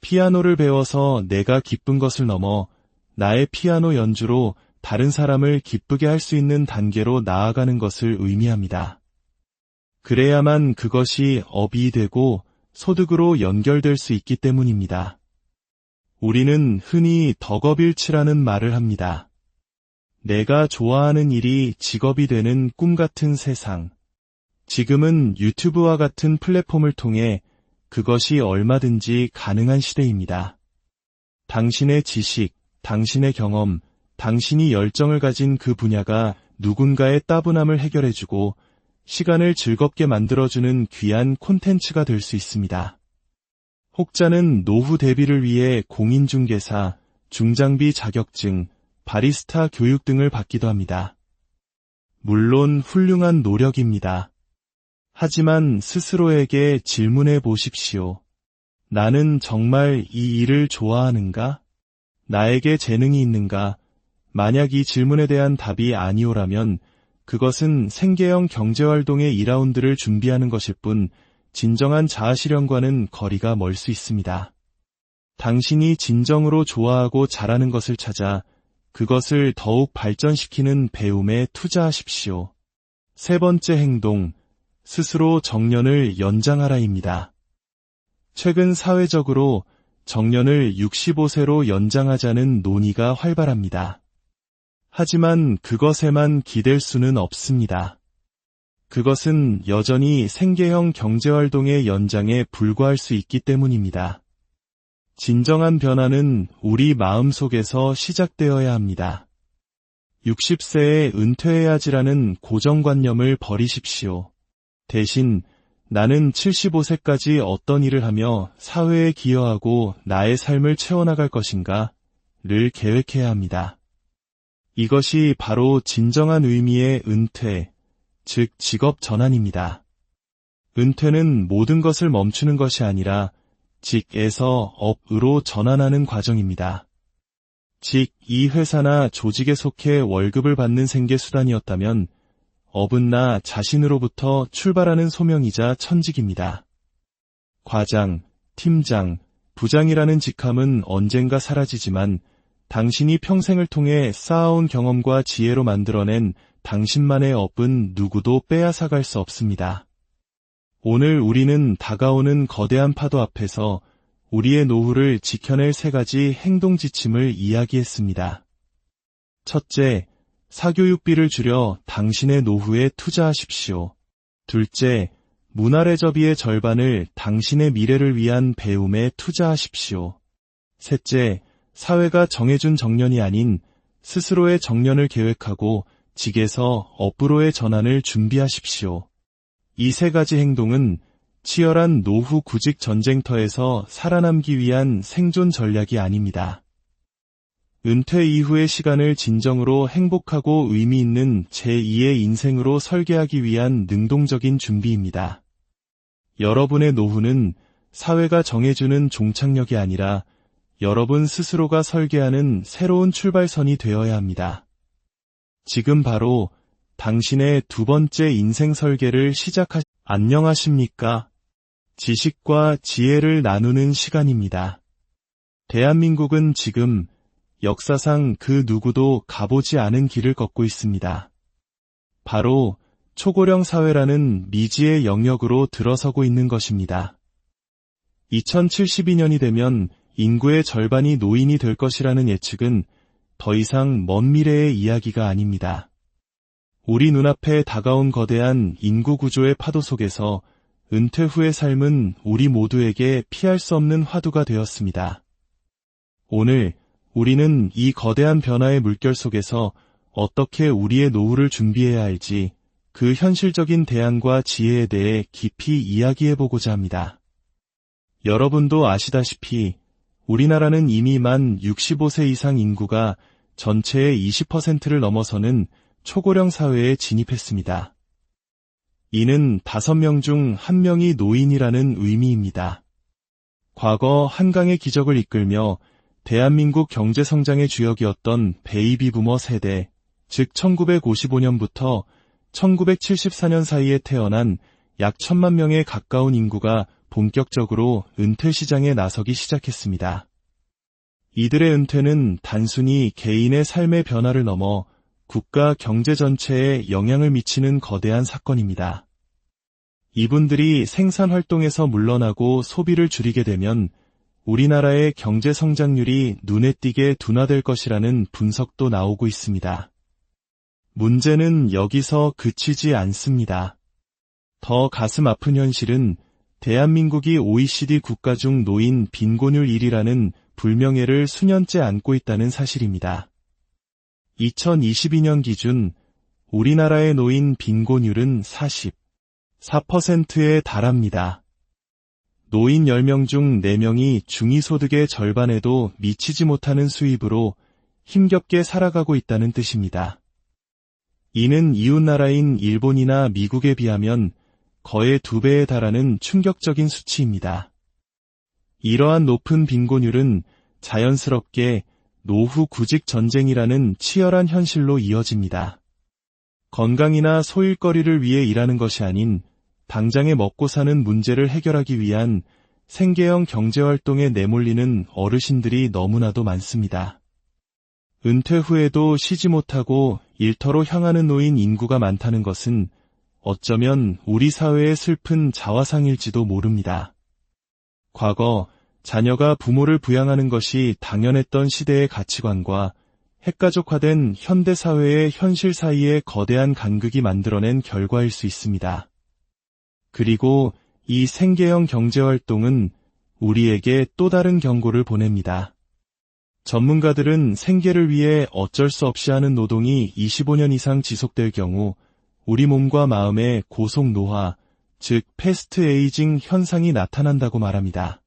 Speaker 1: 피아노를 배워서 내가 기쁜 것을 넘어 나의 피아노 연주로 다른 사람을 기쁘게 할 수 있는 단계로 나아가는 것을 의미합니다. 그래야만 그것이 업이 되고 소득으로 연결될 수 있기 때문입니다. 우리는 흔히 덕업일치라는 말을 합니다. 내가 좋아하는 일이 직업이 되는 꿈같은 세상. 지금은 유튜브와 같은 플랫폼을 통해 그것이 얼마든지 가능한 시대입니다. 당신의 지식, 당신의 경험, 당신이 열정을 가진 그 분야가 누군가의 따분함을 해결해주고 시간을 즐겁게 만들어주는 귀한 콘텐츠가 될 수 있습니다. 혹자는 노후 대비를 위해 공인중개사, 중장비 자격증, 바리스타 교육 등을 받기도 합니다. 물론 훌륭한 노력입니다. 하지만 스스로에게 질문해 보십시오. 나는 정말 이 일을 좋아하는가? 나에게 재능이 있는가? 만약 이 질문에 대한 답이 아니오라면 그것은 생계형 경제활동의 2라운드를 준비하는 것일 뿐 진정한 자아실현과는 거리가 멀 수 있습니다. 당신이 진정으로 좋아하고 잘하는 것을 찾아 그것을 더욱 발전시키는 배움에 투자하십시오. 세 번째 행동, 스스로 정년을 연장하라입니다. 최근 사회적으로 정년을 65세로 연장하자는 논의가 활발합니다. 하지만 그것에만 기댈 수는 없습니다. 그것은 여전히 생계형 경제활동의 연장에 불과할 수 있기 때문입니다. 진정한 변화는 우리 마음속에서 시작되어야 합니다. 60세에 은퇴해야지라는 고정관념을 버리십시오. 대신 나는 75세까지 어떤 일을 하며 사회에 기여하고 나의 삶을 채워나갈 것인가를 계획해야 합니다. 이것이 바로 진정한 의미의 은퇴, 즉 직업 전환입니다. 은퇴는 모든 것을 멈추는 것이 아니라 직에서 업으로 전환하는 과정입니다. 직, 이 회사나 조직에 속해 월급을 받는 생계수단이었다면 업은 나 자신으로부터 출발하는 소명이자 천직입니다. 과장, 팀장, 부장이라는 직함은 언젠가 사라지지만 당신이 평생을 통해 쌓아온 경험과 지혜로 만들어낸 당신만의 업은 누구도 빼앗아갈 수 없습니다. 오늘 우리는 다가오는 거대한 파도 앞에서 우리의 노후를 지켜낼 3가지 행동 지침을 이야기했습니다. 첫째, 사교육비를 줄여 당신의 노후에 투자하십시오. 둘째, 문화레저비의 절반을 당신의 미래를 위한 배움에 투자하십시오. 셋째, 사회가 정해준 정년이 아닌 스스로의 정년을 계획하고 직에서 업으로의 전환을 준비하십시오. 이 3가지 행동은 치열한 노후 구직 전쟁터에서 살아남기 위한 생존 전략이 아닙니다. 은퇴 이후의 시간을 진정으로 행복하고 의미 있는 제2의 인생으로 설계하기 위한 능동적인 준비입니다. 여러분의 노후는 사회가 정해주는 종착역이 아니라 여러분 스스로가 설계하는 새로운 출발선이 되어야 합니다. 지금 바로 당신의 2번째 인생 설계를 안녕하십니까? 지식과 지혜를 나누는 시간입니다. 대한민국은 지금 역사상 그 누구도 가보지 않은 길을 걷고 있습니다. 바로 초고령 사회라는 미지의 영역으로 들어서고 있는 것입니다. 2072년이 되면 인구의 절반이 노인이 될 것이라는 예측은 더 이상 먼 미래의 이야기가 아닙니다. 우리 눈앞에 다가온 거대한 인구 구조의 파도 속에서 은퇴 후의 삶은 우리 모두에게 피할 수 없는 화두가 되었습니다. 오늘 우리는 이 거대한 변화의 물결 속에서 어떻게 우리의 노후를 준비해야 할지 그 현실적인 대안과 지혜에 대해 깊이 이야기해보고자 합니다. 여러분도 아시다시피 우리나라는 이미 만 65세 이상 인구가 전체의 20%를 넘어서는 초고령 사회에 진입했습니다. 이는 5명 중 1명이 노인이라는 의미입니다. 과거 한강의 기적을 이끌며 대한민국 경제성장의 주역이었던 베이비 부머 세대, 즉 1955년부터 1974년 사이에 태어난 약 1,000만 명에 가까운 인구가 본격적으로 은퇴 시장에 나서기 시작했습니다. 이들의 은퇴는 단순히 개인의 삶의 변화를 넘어 국가 경제 전체에 영향을 미치는 거대한 사건입니다. 이분들이 생산 활동에서 물러나고 소비를 줄이게 되면 우리나라의 경제 성장률이 눈에 띄게 둔화될 것이라는 분석도 나오고 있습니다. 문제는 여기서 그치지 않습니다. 더 가슴 아픈 현실은 대한민국이 OECD 국가 중 노인 빈곤율 1위라는 불명예를 수년째 안고 있다는 사실입니다. 2022년 기준 우리나라의 노인 빈곤율은 44%에 달합니다. 노인 10명 중 4명이 중위소득의 절반에도 미치지 못하는 수입으로 힘겹게 살아가고 있다는 뜻입니다. 이는 이웃나라인 일본이나 미국에 비하면 거의 2배에 달하는 충격적인 수치입니다. 이러한 높은 빈곤율은 자연스럽게 노후 구직 전쟁이라는 치열한 현실로 이어집니다. 건강이나 소일거리를 위해 일하는 것이 아닌 당장에 먹고 사는 문제를 해결하기 위한 생계형 경제활동에 내몰리는 어르신들이 너무나도 많습니다. 은퇴 후에도 쉬지 못하고 일터로 향하는 노인 인구가 많다는 것은 어쩌면 우리 사회의 슬픈 자화상일지도 모릅니다. 과거 자녀가 부모를 부양하는 것이 당연했던 시대의 가치관과 핵가족화된 현대사회의 현실 사이의 거대한 간극이 만들어낸 결과일 수 있습니다. 그리고 이 생계형 경제활동은 우리에게 또 다른 경고를 보냅니다. 전문가들은 생계를 위해 어쩔 수 없이 하는 노동이 25년 이상 지속될 경우 우리 몸과 마음의 고속 노화, 즉 패스트 에이징 현상이 나타난다고 말합니다.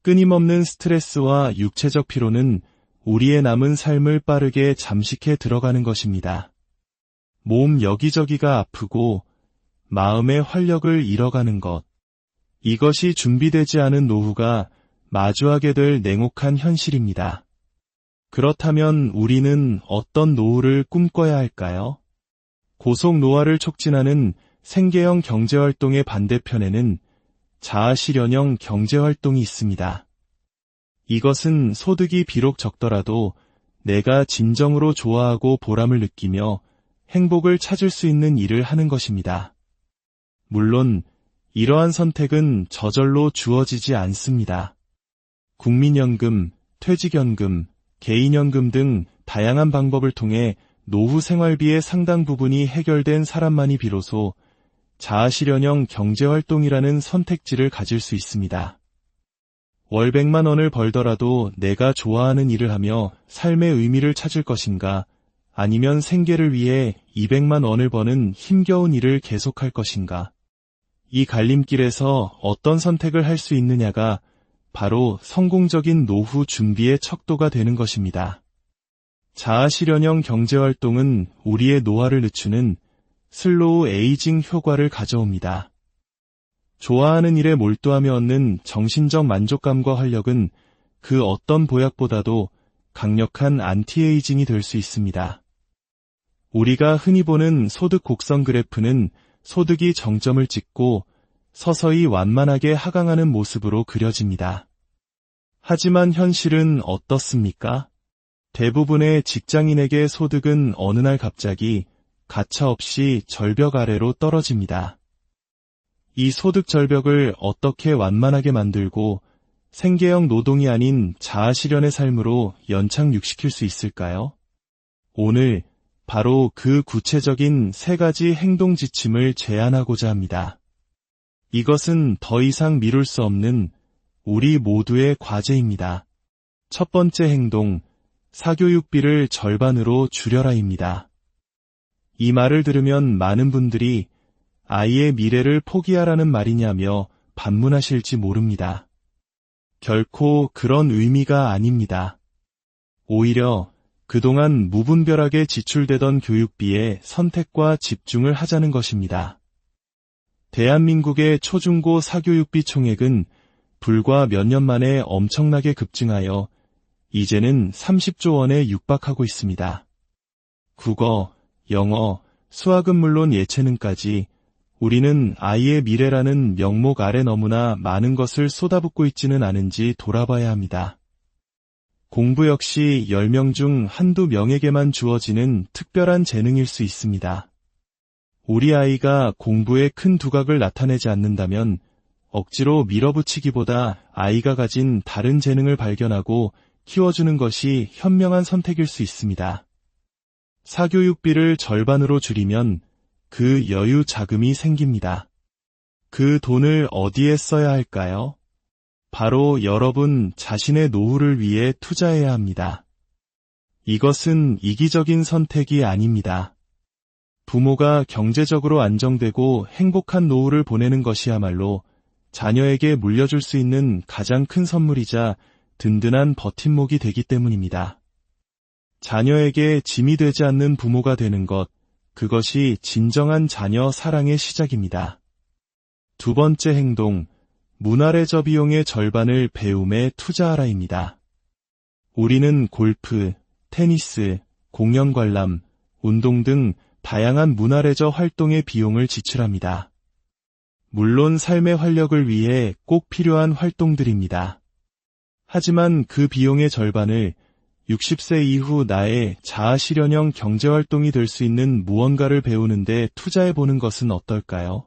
Speaker 1: 끊임없는 스트레스와 육체적 피로는 우리의 남은 삶을 빠르게 잠식해 들어가는 것입니다. 몸 여기저기가 아프고 마음의 활력을 잃어가는 것. 이것이 준비되지 않은 노후가 마주하게 될 냉혹한 현실입니다. 그렇다면 우리는 어떤 노후를 꿈꿔야 할까요? 고속 노화를 촉진하는 생계형 경제활동의 반대편에는 자아실현형 경제활동이 있습니다. 이것은 소득이 비록 적더라도 내가 진정으로 좋아하고 보람을 느끼며 행복을 찾을 수 있는 일을 하는 것입니다. 물론 이러한 선택은 저절로 주어지지 않습니다. 국민연금, 퇴직연금, 개인연금 등 다양한 방법을 통해 노후 생활비의 상당 부분이 해결된 사람만이 비로소 자아실현형 경제활동이라는 선택지를 가질 수 있습니다. 월 100만 원을 벌더라도 내가 좋아하는 일을 하며 삶의 의미를 찾을 것인가, 아니면 생계를 위해 200만 원을 버는 힘겨운 일을 계속할 것인가. 이 갈림길에서 어떤 선택을 할 수 있느냐가 바로 성공적인 노후 준비의 척도가 되는 것입니다. 자아실현형 경제활동은 우리의 노화를 늦추는 슬로우 에이징 효과를 가져옵니다. 좋아하는 일에 몰두하며 얻는 정신적 만족감과 활력은 그 어떤 보약보다도 강력한 안티에이징이 될 수 있습니다. 우리가 흔히 보는 소득 곡선 그래프는 소득이 정점을 찍고 서서히 완만하게 하강하는 모습으로 그려집니다. 하지만 현실은 어떻습니까? 대부분의 직장인에게 소득은 어느 날 갑자기 가차없이 절벽 아래로 떨어집니다. 이 소득 절벽을 어떻게 완만하게 만들고 생계형 노동이 아닌 자아실현의 삶으로 연착륙시킬 수 있을까요? 오늘 바로 그 구체적인 3가지 행동 지침을 제안하고자 합니다. 이것은 더 이상 미룰 수 없는 우리 모두의 과제입니다. 첫 번째 행동, 사교육비를 절반으로 줄여라입니다. 이 말을 들으면 많은 분들이 아이의 미래를 포기하라는 말이냐며 반문하실지 모릅니다. 결코 그런 의미가 아닙니다. 오히려 그동안 무분별하게 지출되던 교육비에 선택과 집중을 하자는 것입니다. 대한민국의 초중고 사교육비 총액은 불과 몇 년 만에 엄청나게 급증하여 이제는 30조 원에 육박하고 있습니다. 국어, 영어, 수학은 물론 예체능까지 우리는 아이의 미래라는 명목 아래 너무나 많은 것을 쏟아붓고 있지는 않은지 돌아봐야 합니다. 공부 역시 10명 중 한두 명에게만 주어지는 특별한 재능일 수 있습니다. 우리 아이가 공부에 큰 두각을 나타내지 않는다면 억지로 밀어붙이기보다 아이가 가진 다른 재능을 발견하고 키워주는 것이 현명한 선택일 수 있습니다. 사교육비를 절반으로 줄이면 그 여유 자금이 생깁니다. 그 돈을 어디에 써야 할까요? 바로 여러분 자신의 노후를 위해 투자해야 합니다. 이것은 이기적인 선택이 아닙니다. 부모가 경제적으로 안정되고 행복한 노후를 보내는 것이야말로 자녀에게 물려줄 수 있는 가장 큰 선물이자 든든한 버팀목이 되기 때문입니다. 자녀에게 짐이 되지 않는 부모가 되는 것, 그것이 진정한 자녀 사랑의 시작입니다. 두 번째 행동, 문화레저 비용의 절반을 배움에 투자하라입니다. 우리는 골프, 테니스, 공연 관람, 운동 등 다양한 문화레저 활동의 비용을 지출합니다. 물론 삶의 활력을 위해 꼭 필요한 활동들입니다. 하지만 그 비용의 절반을 60세 이후 나의 자아실현형 경제활동이 될 수 있는 무언가를 배우는데 투자해보는 것은 어떨까요?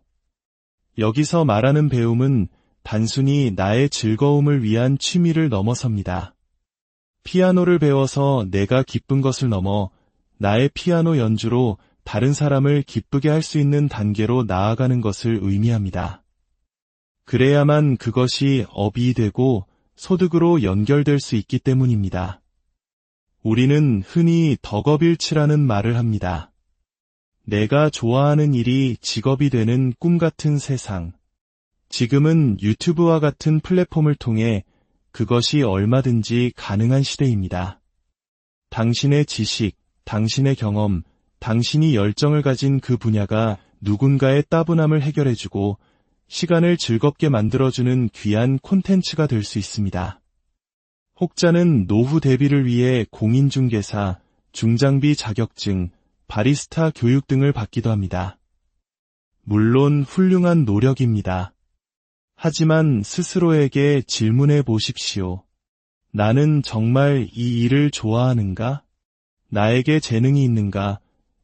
Speaker 1: 여기서 말하는 배움은 단순히 나의 즐거움을 위한 취미를 넘어섭니다. 피아노를 배워서 내가 기쁜 것을 넘어 나의 피아노 연주로 다른 사람을 기쁘게 할 수 있는 단계로 나아가는 것을 의미합니다. 그래야만 그것이 업이 되고 소득으로 연결될 수 있기 때문입니다. 우리는 흔히 덕업일치라는 말을 합니다. 내가 좋아하는 일이 직업이 되는 꿈같은 세상. 지금은 유튜브와 같은 플랫폼을 통해 그것이 얼마든지 가능한 시대입니다. 당신의 지식, 당신의 경험, 당신이 열정을 가진 그 분야가 누군가의 따분함을 해결해주고 시간을 즐겁게 만들어주는 귀한 콘텐츠가 될 수 있습니다. 혹자는 노후 대비를 위해 공인중개사, 중장비 자격증, 바리스타 교육 등을 받기도 합니다. 물론 훌륭한 노력입니다. 하지만 스스로에게 질문해 보십시오. 나는 정말 이 일을 좋아하는가? 나에게 재능이 있는가?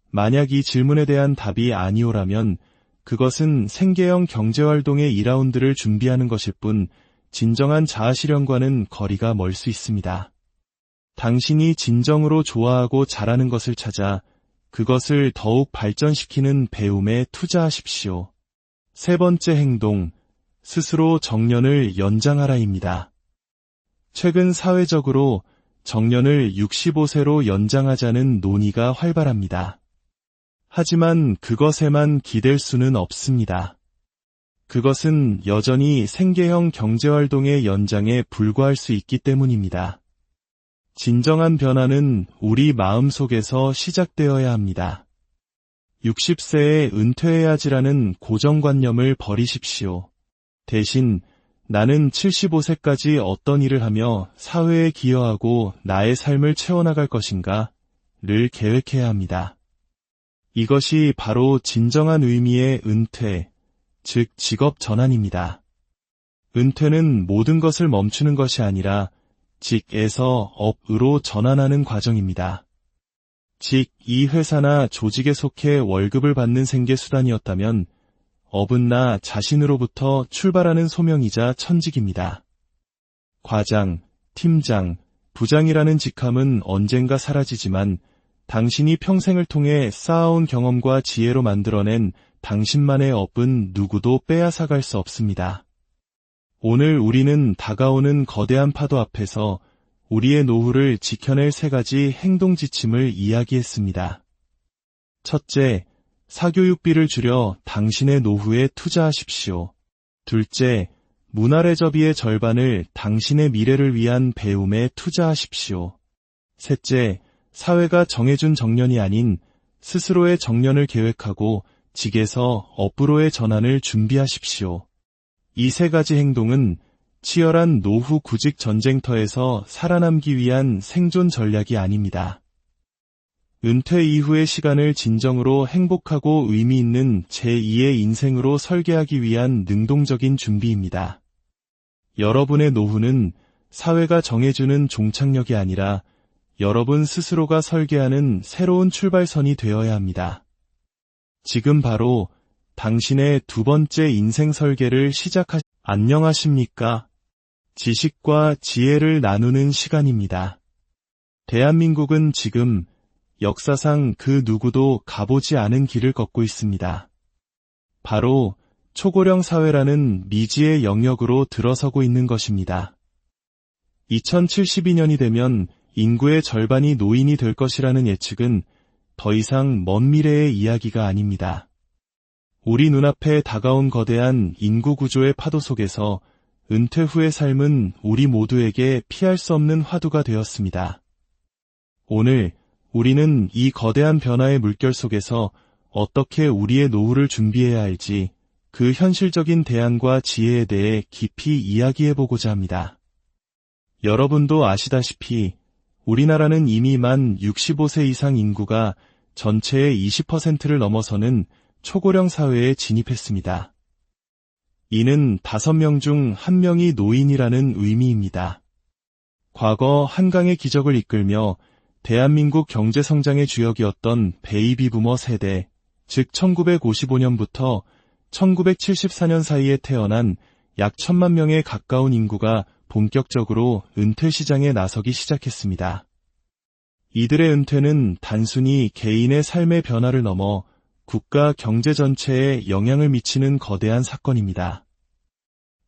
Speaker 1: 만약 이 질문에 대한 답이 아니오라면 그것은 생계형 경제활동의 2라운드를 준비하는 것일 뿐 진정한 자아실현과는 거리가 멀 수 있습니다. 당신이 진정으로 좋아하고 잘하는 것을 찾아 그것을 더욱 발전시키는 배움에 투자하십시오. 세 번째 행동, 스스로 정년을 연장하라입니다. 최근 사회적으로 정년을 65세로 연장하자는 논의가 활발합니다. 하지만 그것에만 기댈 수는 없습니다. 그것은 여전히 생계형 경제활동의 연장에 불과할 수 있기 때문입니다. 진정한 변화는 우리 마음속에서 시작되어야 합니다. 60세에 은퇴해야지라는 고정관념을 버리십시오. 대신 나는 75세까지 어떤 일을 하며 사회에 기여하고 나의 삶을 채워나갈 것인가를 계획해야 합니다. 이것이 바로 진정한 의미의 은퇴, 즉 직업 전환입니다. 은퇴는 모든 것을 멈추는 것이 아니라 직에서 업으로 전환하는 과정입니다. 즉, 이 회사나 조직에 속해 월급을 받는 생계 수단이었다면 업은 나 자신으로부터 출발하는 소명이자 천직입니다. 과장, 팀장, 부장이라는 직함은 언젠가 사라지지만 당신이 평생을 통해 쌓아온 경험과 지혜로 만들어낸 당신만의 업은 누구도 빼앗아갈 수 없습니다. 오늘 우리는 다가오는 거대한 파도 앞에서 우리의 노후를 지켜낼 3가지 행동 지침을 이야기했습니다. 첫째, 사교육비를 줄여 당신의 노후에 투자하십시오. 둘째, 문화레저비의 절반을 당신의 미래를 위한 배움에 투자하십시오. 셋째, 사회가 정해준 정년이 아닌 스스로의 정년을 계획하고 직에서 업으로의 전환을 준비하십시오. 이 3가지 행동은 치열한 노후 구직 전쟁터에서 살아남기 위한 생존 전략이 아닙니다. 은퇴 이후의 시간을 진정으로 행복하고 의미 있는 제2의 인생으로 설계하기 위한 능동적인 준비입니다. 여러분의 노후는 사회가 정해주는 종착역이 아니라 여러분 스스로가 설계하는 새로운 출발선이 되어야 합니다. 지금 바로 당신의 2번째 인생 설계를 안녕하십니까? 지식과 지혜를 나누는 시간입니다. 대한민국은 지금 역사상 그 누구도 가보지 않은 길을 걷고 있습니다. 바로 초고령 사회라는 미지의 영역으로 들어서고 있는 것입니다. 2072년이 되면 인구의 절반이 노인이 될 것이라는 예측은 더 이상 먼 미래의 이야기가 아닙니다. 우리 눈앞에 다가온 거대한 인구 구조의 파도 속에서 은퇴 후의 삶은 우리 모두에게 피할 수 없는 화두가 되었습니다. 오늘 우리는 이 거대한 변화의 물결 속에서 어떻게 우리의 노후를 준비해야 할지 그 현실적인 대안과 지혜에 대해 깊이 이야기해보고자 합니다. 여러분도 아시다시피 우리나라는 이미 만 65세 이상 인구가 전체의 20%를 넘어서는 초고령 사회에 진입했습니다. 이는 5명 중 1명이 노인이라는 의미입니다. 과거 한강의 기적을 이끌며 대한민국 경제성장의 주역이었던 베이비 부머 세대, 즉 1955년부터 1974년 사이에 태어난 약 1,000만 명에 가까운 인구가 본격적으로 은퇴 시장에 나서기 시작했습니다. 이들의 은퇴는 단순히 개인의 삶의 변화를 넘어 국가 경제 전체에 영향을 미치는 거대한 사건입니다.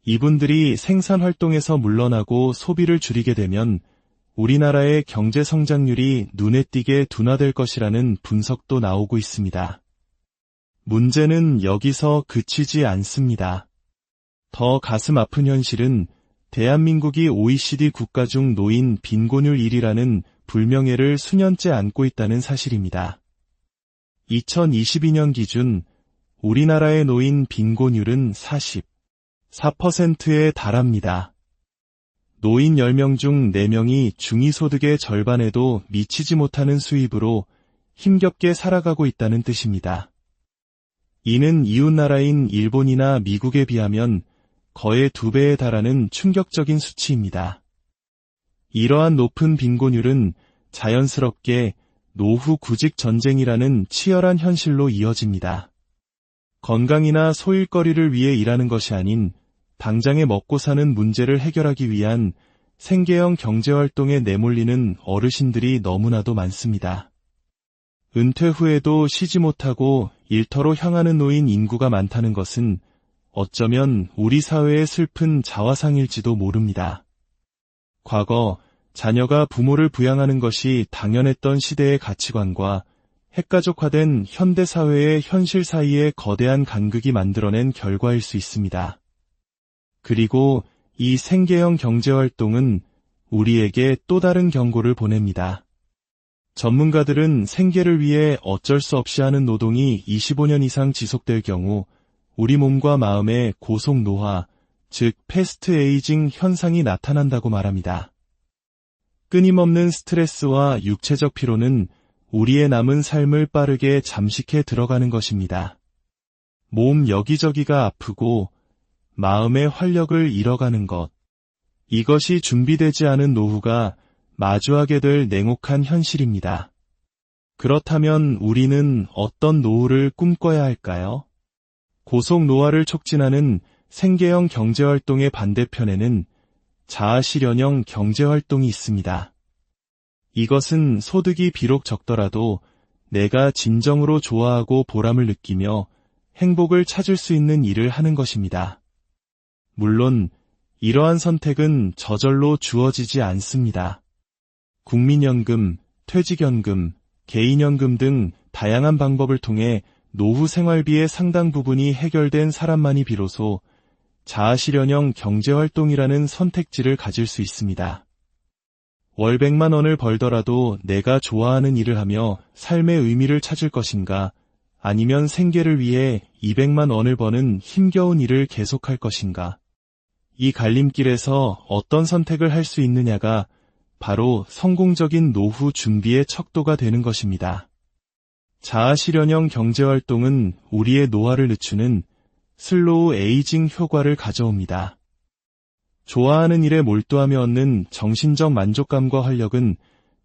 Speaker 1: 이분들이 생산 활동에서 물러나고 소비를 줄이게 되면 우리나라의 경제 성장률이 눈에 띄게 둔화될 것이라는 분석도 나오고 있습니다. 문제는 여기서 그치지 않습니다. 더 가슴 아픈 현실은 대한민국이 OECD 국가 중 노인 빈곤율 1위라는 불명예를 수년째 안고 있다는 사실입니다. 2022년 기준 우리나라의 노인 빈곤율은 44%에 달합니다. 노인 10명 중 4명이 중위소득의 절반에도 미치지 못하는 수입으로 힘겹게 살아가고 있다는 뜻입니다. 이는 이웃나라인 일본이나 미국에 비하면 거의 2배에 달하는 충격적인 수치입니다. 이러한 높은 빈곤율은 자연스럽게 노후 구직 전쟁이라는 치열한 현실로 이어집니다. 건강이나 소일거리를 위해 일하는 것이 아닌 당장에 먹고 사는 문제를 해결하기 위한 생계형 경제활동에 내몰리는 어르신들이 너무나도 많습니다. 은퇴 후에도 쉬지 못하고 일터로 향하는 노인 인구가 많다는 것은 어쩌면 우리 사회의 슬픈 자화상일지도 모릅니다. 과거 자녀가 부모를 부양하는 것이 당연했던 시대의 가치관과 핵가족화된 현대사회의 현실 사이에 거대한 간극이 만들어낸 결과일 수 있습니다. 그리고 이 생계형 경제활동은 우리에게 또 다른 경고를 보냅니다. 전문가들은 생계를 위해 어쩔 수 없이 하는 노동이 25년 이상 지속될 경우 우리 몸과 마음의 고속 노화, 즉 패스트 에이징 현상이 나타난다고 말합니다. 끊임없는 스트레스와 육체적 피로는 우리의 남은 삶을 빠르게 잠식해 들어가는 것입니다. 몸 여기저기가 아프고 마음의 활력을 잃어가는 것. 이것이 준비되지 않은 노후가 마주하게 될 냉혹한 현실입니다. 그렇다면 우리는 어떤 노후를 꿈꿔야 할까요? 고속 노화를 촉진하는 생계형 경제활동의 반대편에는 자아실현형 경제활동이 있습니다. 이것은 소득이 비록 적더라도 내가 진정으로 좋아하고 보람을 느끼며 행복을 찾을 수 있는 일을 하는 것입니다. 물론 이러한 선택은 저절로 주어지지 않습니다. 국민연금, 퇴직연금, 개인연금 등 다양한 방법을 통해 노후 생활비의 상당 부분이 해결된 사람만이 비로소 자아실현형 경제활동이라는 선택지를 가질 수 있습니다. 월 100만 원을 벌더라도 내가 좋아하는 일을 하며 삶의 의미를 찾을 것인가, 아니면 생계를 위해 200만 원을 버는 힘겨운 일을 계속할 것인가. 이 갈림길에서 어떤 선택을 할 수 있느냐가 바로 성공적인 노후 준비의 척도가 되는 것입니다. 자아실현형 경제활동은 우리의 노화를 늦추는 슬로우 에이징 효과를 가져옵니다. 좋아하는 일에 몰두하며 얻는 정신적 만족감과 활력은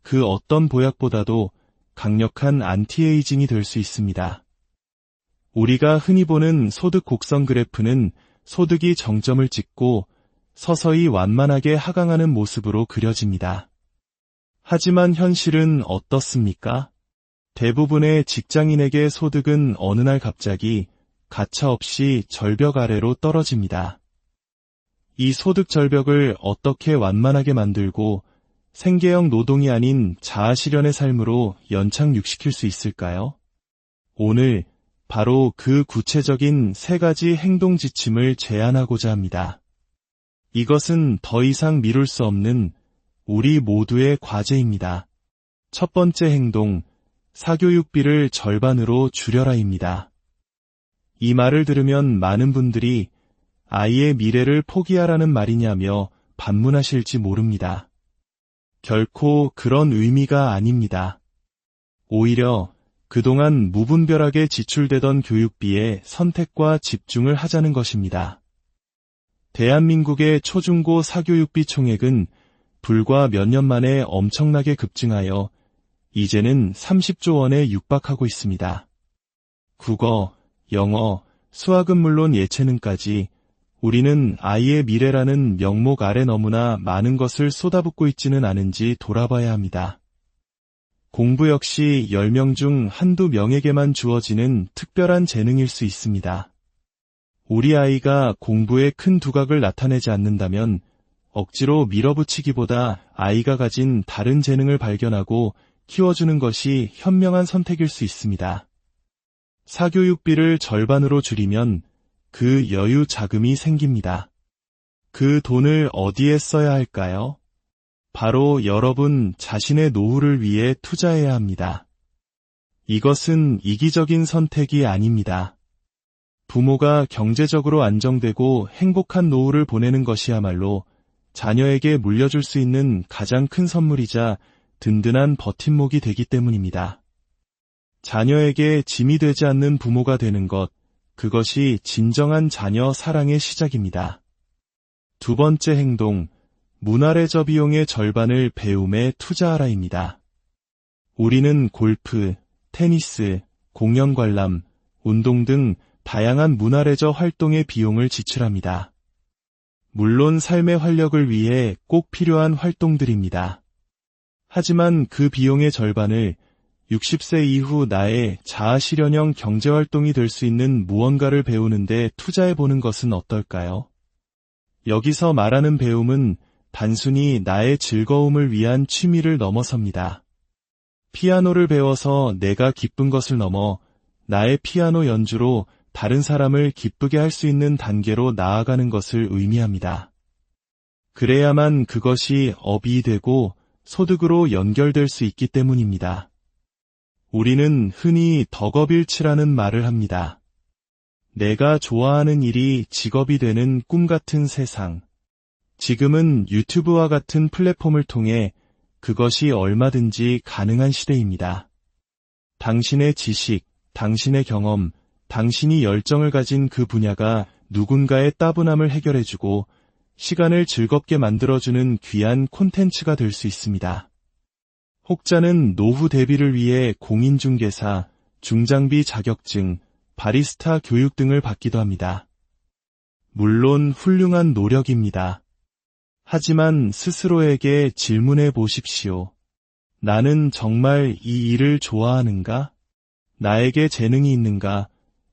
Speaker 1: 그 어떤 보약보다도 강력한 안티에이징이 될 수 있습니다. 우리가 흔히 보는 소득 곡선 그래프는 소득이 정점을 찍고 서서히 완만하게 하강하는 모습으로 그려집니다. 하지만 현실은 어떻습니까? 대부분의 직장인에게 소득은 어느 날 갑자기 가차없이 절벽 아래로 떨어집니다. 이 소득 절벽을 어떻게 완만하게 만들고 생계형 노동이 아닌 자아실현의 삶으로 연착륙시킬 수 있을까요? 오늘 바로 그 구체적인 3가지 행동 지침을 제안하고자 합니다. 이것은 더 이상 미룰 수 없는 우리 모두의 과제입니다. 첫 번째 행동, 사교육비를 절반으로 줄여라입니다. 이 말을 들으면 많은 분들이 아이의 미래를 포기하라는 말이냐며 반문하실지 모릅니다. 결코 그런 의미가 아닙니다. 오히려 그동안 무분별하게 지출되던 교육비에 선택과 집중을 하자는 것입니다. 대한민국의 초중고 사교육비 총액은 불과 몇 년 만에 엄청나게 급증하여 이제는 30조 원에 육박하고 있습니다. 국어, 영어, 수학은 물론 예체능까지 우리는 아이의 미래라는 명목 아래 너무나 많은 것을 쏟아붓고 있지는 않은지 돌아봐야 합니다. 공부 역시 10명 중 한두 명에게만 주어지는 특별한 재능일 수 있습니다. 우리 아이가 공부에 큰 두각을 나타내지 않는다면 억지로 밀어붙이기보다 아이가 가진 다른 재능을 발견하고 키워주는 것이 현명한 선택일 수 있습니다. 사교육비를 절반으로 줄이면 그 여유 자금이 생깁니다. 그 돈을 어디에 써야 할까요? 바로 여러분 자신의 노후를 위해 투자해야 합니다. 이것은 이기적인 선택이 아닙니다. 부모가 경제적으로 안정되고 행복한 노후를 보내는 것이야말로 자녀에게 물려줄 수 있는 가장 큰 선물이자 든든한 버팀목이 되기 때문입니다. 자녀에게 짐이 되지 않는 부모가 되는 것, 그것이 진정한 자녀 사랑의 시작입니다. 두 번째 행동, 문화레저 비용의 절반을 배움에 투자하라입니다. 우리는 골프, 테니스, 공연 관람, 운동 등 다양한 문화레저 활동의 비용을 지출합니다. 물론 삶의 활력을 위해 꼭 필요한 활동들입니다. 하지만 그 비용의 절반을 60세 이후 나의 자아실현형 경제활동이 될 수 있는 무언가를 배우는데 투자해보는 것은 어떨까요? 여기서 말하는 배움은 단순히 나의 즐거움을 위한 취미를 넘어섭니다. 피아노를 배워서 내가 기쁜 것을 넘어 나의 피아노 연주로 다른 사람을 기쁘게 할 수 있는 단계로 나아가는 것을 의미합니다. 그래야만 그것이 업이 되고 소득으로 연결될 수 있기 때문입니다. 우리는 흔히 덕업일치라는 말을 합니다. 내가 좋아하는 일이 직업이 되는 꿈같은 세상. 지금은 유튜브와 같은 플랫폼을 통해 그것이 얼마든지 가능한 시대입니다. 당신의 지식, 당신의 경험, 당신이 열정을 가진 그 분야가 누군가의 따분함을 해결해주고 시간을 즐겁게 만들어주는 귀한 콘텐츠가 될 수 있습니다. 혹자는 노후 대비를 위해 공인중개사, 중장비 자격증, 바리스타 교육 등을 받기도 합니다. 물론 훌륭한 노력입니다. 하지만 스스로에게 질문해 보십시오. 나는 정말 이 일을 좋아하는가? 나에게 재능이 있는가?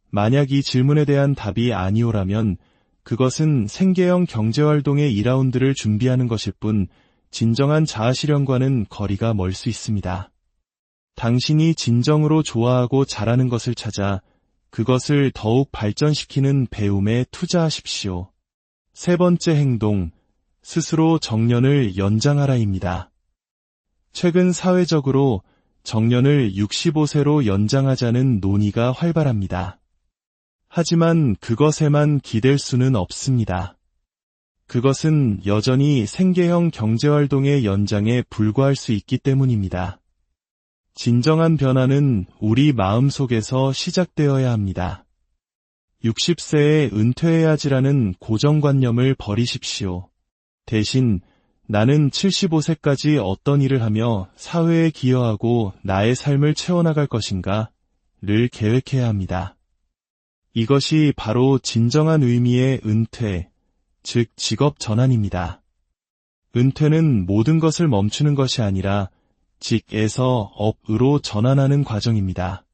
Speaker 1: 만약 이 질문에 대한 답이 아니오라면 그것은 생계형 경제활동의 2라운드를 준비하는 것일 뿐 진정한 자아실현과는 거리가 멀 수 있습니다. 당신이 진정으로 좋아하고 잘하는 것을 찾아 그것을 더욱 발전시키는 배움에 투자하십시오. 세 번째 행동, 스스로 정년을 연장하라입니다. 최근 사회적으로 정년을 65세로 연장하자는 논의가 활발합니다. 하지만 그것에만 기댈 수는 없습니다. 그것은 여전히 생계형 경제활동의 연장에 불과할 수 있기 때문입니다. 진정한 변화는 우리 마음속에서 시작되어야 합니다. 60세에 은퇴해야지라는 고정관념을 버리십시오. 대신 나는 75세까지 어떤 일을 하며 사회에 기여하고 나의 삶을 채워나갈 것인가를 계획해야 합니다. 이것이 바로 진정한 의미의 은퇴, 즉 직업 전환입니다. 은퇴는 모든 것을 멈추는 것이 아니라 직에서 업으로 전환하는 과정입니다.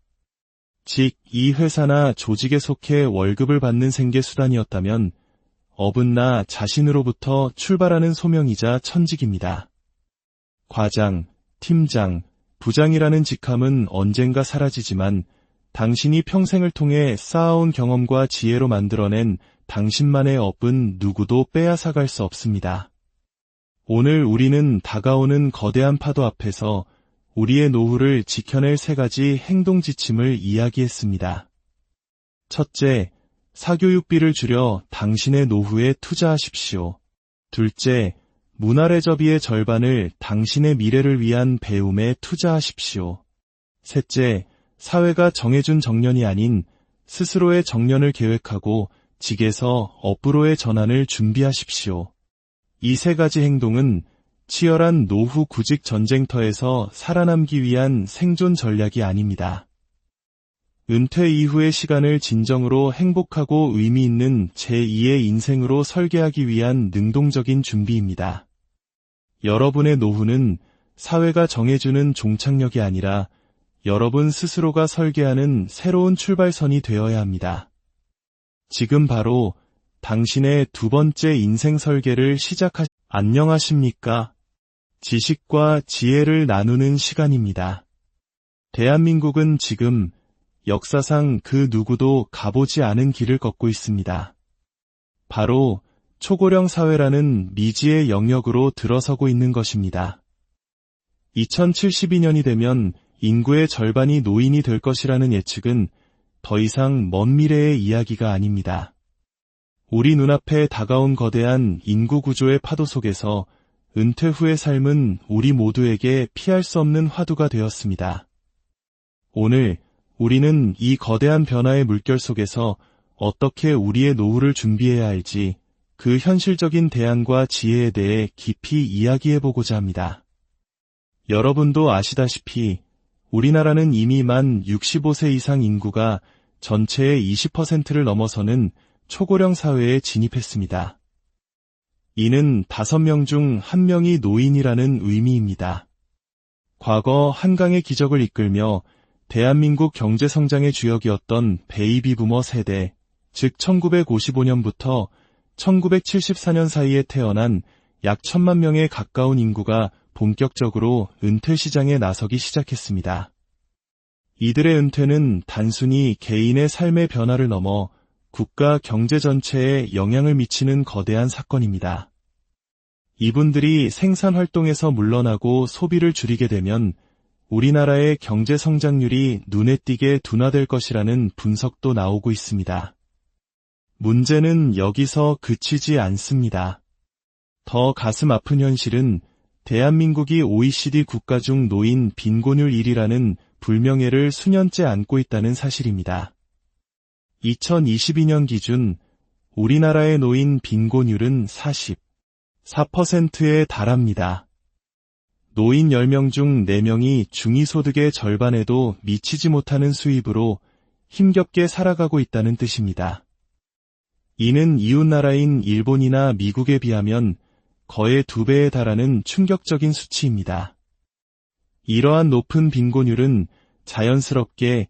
Speaker 1: 이 회사나 조직에 속해 월급을 받는 생계 수단이었다면 업은 나 자신으로부터 출발하는 소명이자 천직입니다. 과장, 팀장, 부장이라는 직함은 언젠가 사라지지만 당신이 평생을 통해 쌓아온 경험과 지혜로 만들어낸 당신만의 업은 누구도 빼앗아갈 수 없습니다. 오늘 우리는 다가오는 거대한 파도 앞에서 우리의 노후를 지켜낼 3가지 행동 지침을 이야기했습니다. 첫째, 사교육비를 줄여 당신의 노후에 투자하십시오. 둘째, 문화레저비의 절반을 당신의 미래를 위한 배움에 투자하십시오. 셋째, 사회가 정해준 정년이 아닌 스스로의 정년을 계획하고 직에서 업으로의 전환을 준비하십시오. 이 3가지 행동은 치열한 노후 구직 전쟁터에서 살아남기 위한 생존 전략이 아닙니다. 은퇴 이후의 시간을 진정으로 행복하고 의미 있는 제2의 인생으로 설계하기 위한 능동적인 준비입니다. 여러분의 노후는 사회가 정해주는 종착역이 아니라 여러분 스스로가 설계하는 새로운 출발선이 되어야 합니다. 지금 바로 당신의 2번째 인생 설계를 안녕하십니까? 지식과 지혜를 나누는 시간입니다. 대한민국은 지금 역사상 그 누구도 가보지 않은 길을 걷고 있습니다. 바로 초고령 사회라는 미지의 영역으로 들어서고 있는 것입니다. 2072년이 되면 인구의 절반이 노인이 될 것이라는 예측은 더 이상 먼 미래의 이야기가 아닙니다. 우리 눈앞에 다가온 거대한 인구 구조의 파도 속에서 은퇴 후의 삶은 우리 모두에게 피할 수 없는 화두가 되었습니다. 오늘 우리는 이 거대한 변화의 물결 속에서 어떻게 우리의 노후를 준비해야 할지 그 현실적인 대안과 지혜에 대해 깊이 이야기해보고자 합니다. 여러분도 아시다시피 우리나라는 이미 만 65세 이상 인구가 전체의 20%를 넘어서는 초고령 사회에 진입했습니다. 이는 5명 중 1명이 노인이라는 의미입니다. 과거 한강의 기적을 이끌며 대한민국 경제성장의 주역이었던 베이비부머 세대, 즉 1955년부터 1974년 사이에 태어난 약 1,000만 명에 가까운 인구가 본격적으로 은퇴 시장에 나서기 시작했습니다. 이들의 은퇴는 단순히 개인의 삶의 변화를 넘어 국가 경제 전체에 영향을 미치는 거대한 사건입니다. 이분들이 생산 활동에서 물러나고 소비를 줄이게 되면 우리나라의 경제 성장률이 눈에 띄게 둔화될 것이라는 분석도 나오고 있습니다. 문제는 여기서 그치지 않습니다. 더 가슴 아픈 현실은 대한민국이 OECD 국가 중 노인 빈곤율 1위라는 불명예를 수년째 안고 있다는 사실입니다. 2022년 기준 우리나라의 노인 빈곤율은 44%에 달합니다. 노인 10명 중 4명이 중위소득의 절반에도 미치지 못하는 수입으로 힘겹게 살아가고 있다는 뜻입니다. 이는 이웃나라인 일본이나 미국에 비하면 거의 2배에 달하는 충격적인 수치입니다. 이러한 높은 빈곤율은 자연스럽게